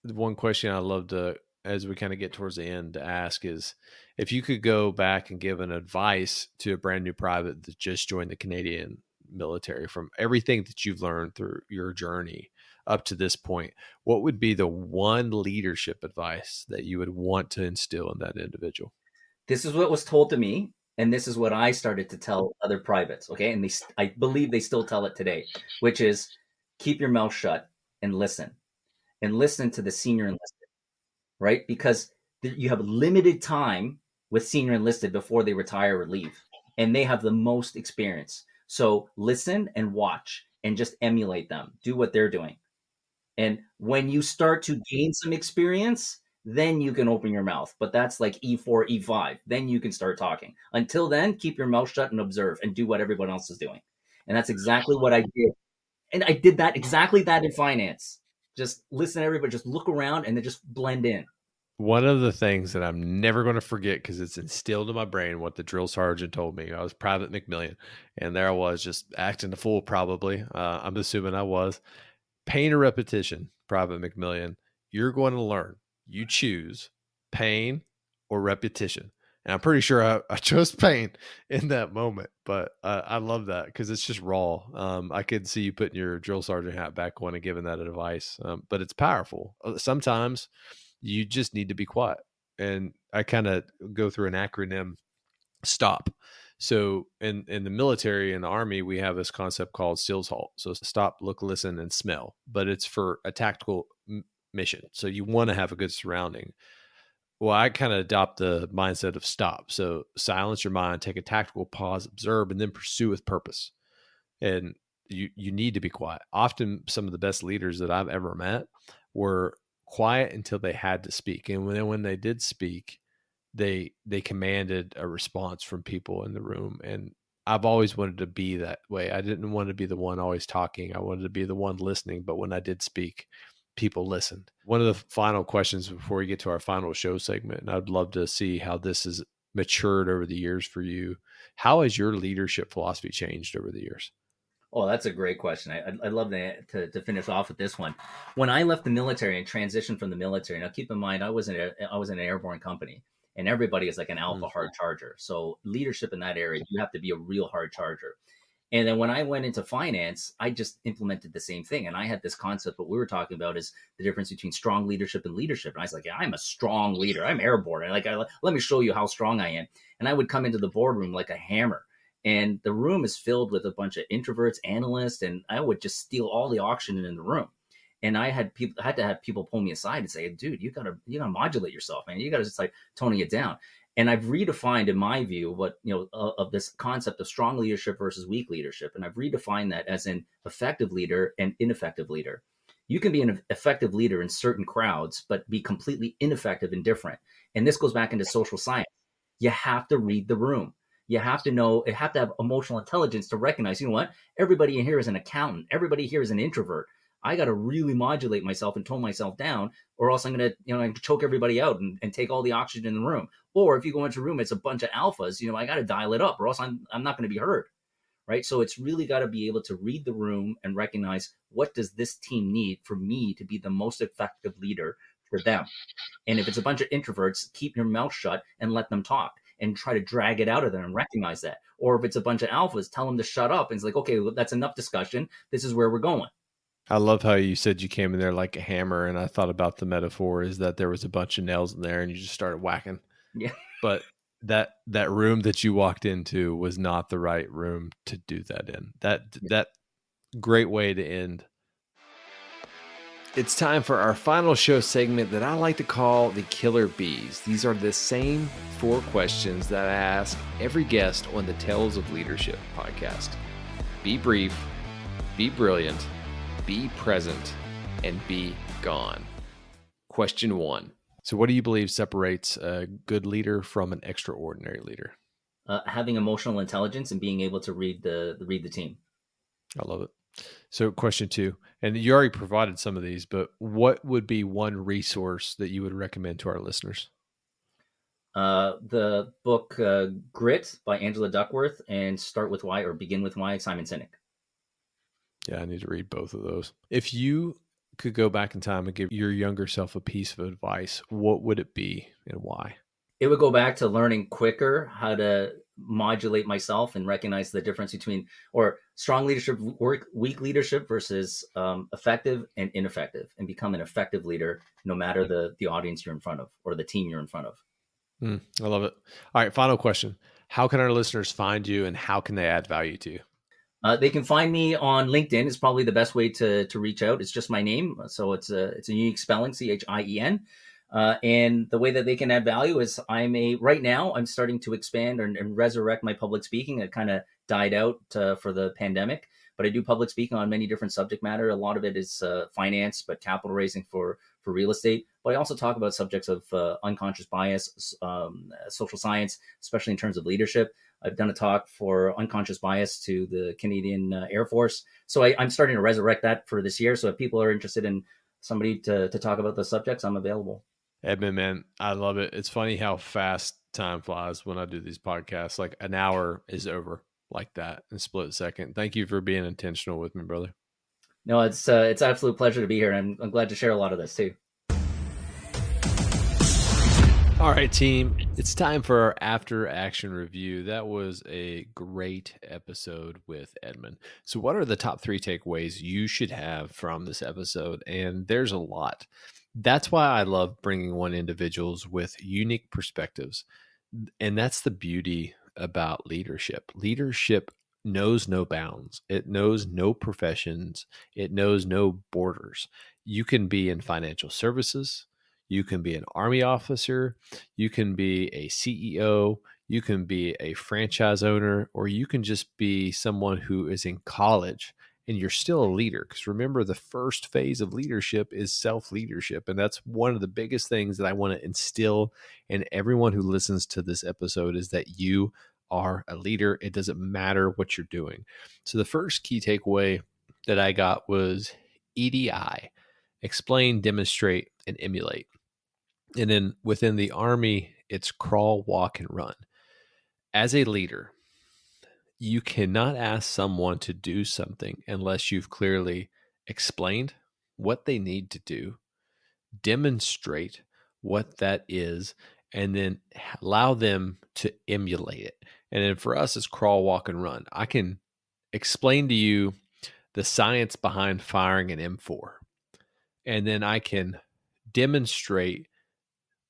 the one question I love to, as we kind of get towards the end, to ask is if you could go back and give an advice to a brand new private that just joined the Canadian military from everything that you've learned through your journey up to this point, what would be the one leadership advice that you would want to instill in that individual? This is what was told to me, and this is what I started to tell other privates. Okay, and I believe they still tell it today, which is keep your mouth shut and listen to the senior enlisted, right? Because you have limited time with senior enlisted before they retire or leave, and they have the most experience. So listen and watch and just emulate them. Do what they're doing. And when you start to gain some experience, then you can open your mouth. But that's like E4, E5. Then you can start talking. Until then, keep your mouth shut and observe and do what everyone else is doing. And that's exactly what I did. And I did that exactly that in finance. Just listen to everybody, just look around and then just blend in. One of the things that I'm never going to forget because it's instilled in my brain what the drill sergeant told me. I was Private McMillion, and there I was just acting a fool, probably. I'm assuming I was. Pain or repetition, Private McMillion. You're going to learn. You choose pain or repetition. And I'm pretty sure I chose pain in that moment, but I love that because it's just raw. I could see you putting your drill sergeant hat back on and giving that advice, but it's powerful. Sometimes you just need to be quiet. And I kind of go through an acronym STOP. So in the military and the army, we have this concept called SEALs HALT. So stop, look, listen, and smell. But it's for a tactical mission. So you want to have a good surrounding. Well, I kind of adopt the mindset of stop. So silence your mind, take a tactical pause, observe, and then pursue with purpose. And you need to be quiet. Often some of the best leaders that I've ever met were quiet until they had to speak. And when they did speak, they commanded a response from people in the room. And I've always wanted to be that way. I didn't want to be the one always talking. I wanted to be the one listening. But when I did speak, people listened. One of the final questions before we get to our final show segment, and I'd love to see how this has matured over the years for you. How has your leadership philosophy changed over the years? Oh, that's a great question. I'd love to finish off with this one. When I left the military and transitioned from the military, now keep in mind I was in an airborne company, and everybody is like an alpha Mm. hard charger. So leadership in that area, you have to be a real hard charger. And then when I went into finance, I just implemented the same thing. And I had this concept. What we were talking about is the difference between strong leadership and leadership. And I was like, yeah, I'm a strong leader. I'm airborne. And let me show you how strong I am. And I would come into the boardroom like a hammer. And the room is filled with a bunch of introverts, analysts, and I would just steal all the oxygen in the room. And I had to have people pull me aside and say, dude, you gotta modulate yourself, man. You gotta just like toning it down. And I've redefined, in my view, what of this concept of strong leadership versus weak leadership. And I've redefined that as an effective leader and ineffective leader. You can be an effective leader in certain crowds, but be completely ineffective and different. And this goes back into social science. You have to read the room. You have to know, you have to have emotional intelligence to recognize, you know what? Everybody in here is an accountant. Everybody here is an introvert. I got to really modulate myself and tone myself down, or else I'm going to, choke everybody out and take all the oxygen in the room. Or if you go into a room, it's a bunch of alphas, I got to dial it up, or else I'm not going to be heard. Right. So it's really got to be able to read the room and recognize, what does this team need for me to be the most effective leader for them? And if it's a bunch of introverts, keep your mouth shut and let them talk. and try to drag it out of them and recognize that. Or if it's a bunch of alphas, tell them to shut up. And it's like, okay, well, that's enough discussion. This is where we're going. I love how you said you came in there like a hammer, and I thought about the metaphor is that there was a bunch of nails in there and you just started whacking. Yeah. But that room that you walked into was not the right room to do that in. That great way to end. It's time for our final show segment that I like to call the Killer Bees. These are the same 4 questions that I ask every guest on the Tales of Leadership podcast. Be brief, be brilliant, be present, and be gone. Question 1. So what do you believe separates a good leader from an extraordinary leader? Having emotional intelligence and being able to read the team. I love it. So question 2, and you already provided some of these, but what would be one resource that you would recommend to our listeners? The book Grit by Angela Duckworth and Start With Why or Begin With Why, Simon Sinek. Yeah, I need to read both of those. If you could go back in time and give your younger self a piece of advice, what would it be and why? It would go back to learning quicker how to modulate myself and recognize the difference between or strong leadership, weak leadership versus effective and ineffective, and become an effective leader no matter the audience you're in front of or the team you're in front of. I love it. All right, final question. How can our listeners find you and how can they add value to you? They can find me on LinkedIn. Is probably the best way to reach out. It's just my name, so it's a unique spelling, Chien. And the way that they can add value is right now I'm starting to expand and resurrect my public speaking. It kind of died out for the pandemic, but I do public speaking on many different subject matter. A lot of it is finance, but capital raising for real estate. But I also talk about subjects of unconscious bias, social science, especially in terms of leadership. I've done a talk for unconscious bias to the Canadian Air Force. So I'm starting to resurrect that for this year. So if people are interested in somebody to talk about the subjects, I'm available. Edmund, man, I love it. It's funny how fast time flies when I do these podcasts. Like an hour is over like that in a split second. Thank you for being intentional with me, brother. No, it's an absolute pleasure to be here. And I'm glad to share a lot of this too. All right, team, it's time for our after action review. That was a great episode with Edmund. So what are the top 3 takeaways you should have from this episode? And there's a lot. That's why I love bringing on individuals with unique perspectives. And that's the beauty about leadership. Leadership knows no bounds. It knows no professions. It knows no borders. You can be in financial services. You can be an Army officer. You can be a CEO. You can be a franchise owner, or you can just be someone who is in college and you're still a leader. Because remember, the first phase of leadership is self-leadership. And that's one of the biggest things that I want to instill in everyone who listens to this episode is that you are a leader. It doesn't matter what you're doing. So the first key takeaway that I got was EDI, explain, demonstrate, and emulate. And then within the Army, it's crawl, walk, and run. As a leader, you cannot ask someone to do something unless you've clearly explained what they need to do, demonstrate what that is, and then allow them to emulate it. And then for us, it's crawl, walk, and run. I can explain to you the science behind firing an M4, and then I can demonstrate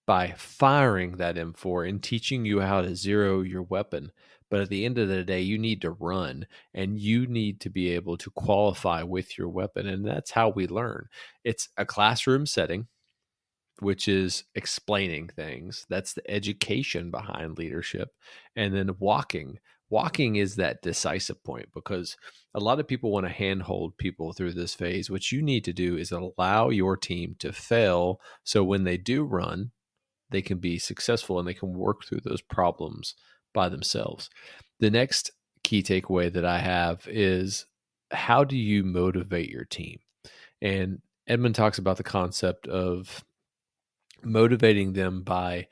by firing that M4 and teaching you how to zero your weapon. But at the end of the day, you need to run and you need to be able to qualify with your weapon. And that's how we learn. It's a classroom setting, which is explaining things. That's the education behind leadership. And then walking. Walking is that decisive point because a lot of people want to handhold people through this phase. What you need to do is allow your team to fail. So when they do run, they can be successful and they can work through those problems by themselves. The next key takeaway that I have is how do you motivate your team? And Edmund talks about the concept of motivating them by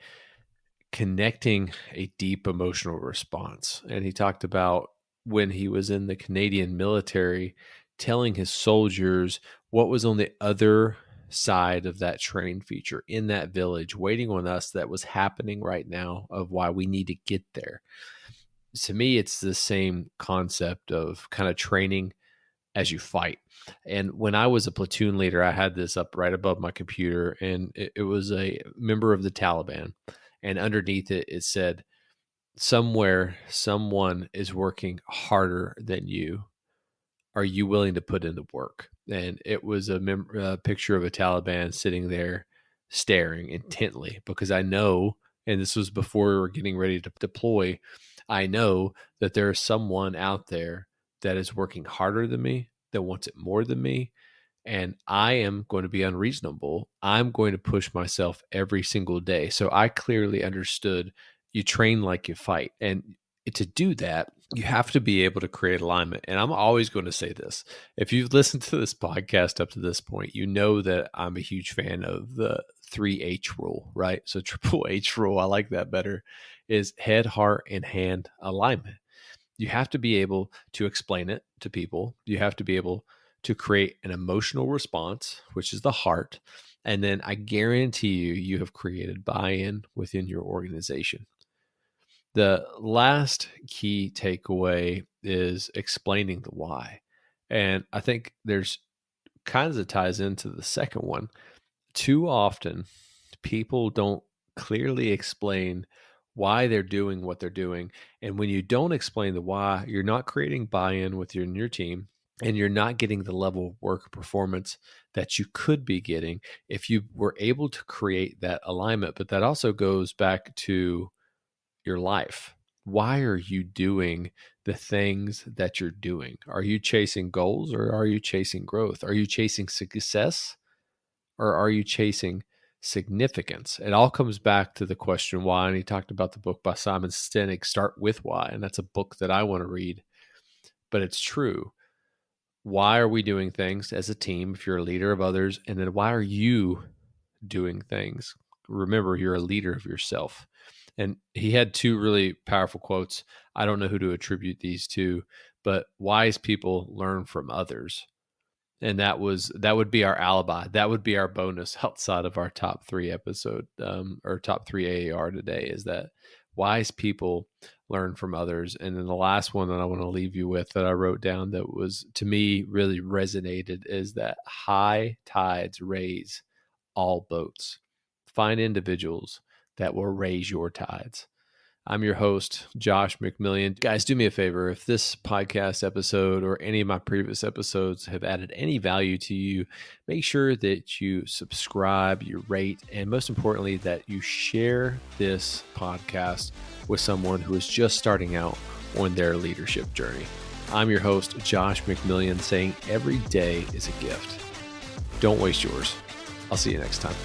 connecting a deep emotional response. And he talked about when he was in the Canadian military, telling his soldiers what was on the other side of that train feature in that village waiting on us that was happening right now of why we need to get there. To me, it's the same concept of kind of training as you fight. And when I was a platoon leader, I had this up right above my computer, and it was a member of the Taliban. And underneath it, it said, somewhere, someone is working harder than you. Are you willing to put in the work? And it was a picture of a Taliban sitting there staring intently, because I know, and this was before we were getting ready to deploy, I know that there is someone out there that is working harder than me, that wants it more than me. And I am going to be unreasonable. I'm going to push myself every single day. So I clearly understood you train like you fight. And to do that, you have to be able to create alignment. And I'm always going to say this. If you've listened to this podcast up to this point, you know that I'm a huge fan of the 3H rule, right? So triple H rule, I like that better, is head, heart, and hand alignment. You have to be able to explain it to people. You have to be able to create an emotional response, which is the heart. And then I guarantee you have created buy-in within your organization. The last key takeaway is explaining the why. And I think there's kinds of ties into the second one. Too often, people don't clearly explain why they're doing what they're doing. And when you don't explain the why, you're not creating buy-in within your team, and you're not getting the level of work performance that you could be getting if you were able to create that alignment. But that also goes back to your life. Why are you doing the things that you're doing? Are you chasing goals, or are you chasing growth? Are you chasing success, or are you chasing significance? It all comes back to the question why. And he talked about the book by Simon Sinek, Start With Why. And that's a book that I want to read, but it's true. Why are we doing things as a team if you're a leader of others? And then why are you doing things? Remember, you're a leader of yourself. And he had two really powerful quotes. I don't know who to attribute these to, but wise people learn from others. And that would be our alibi. That would be our bonus outside of our top 3 episode or top 3 AAR today, is that wise people learn from others. And then the last one that I want to leave you with that I wrote down that was, to me, really resonated, is that high tides raise all boats. Find individuals that will raise your tides. I'm your host, Josh McMillion. Guys, do me a favor. If this podcast episode or any of my previous episodes have added any value to you, make sure that you subscribe, you rate, and most importantly, that you share this podcast with someone who is just starting out on their leadership journey. I'm your host, Josh McMillion, saying every day is a gift. Don't waste yours. I'll see you next time.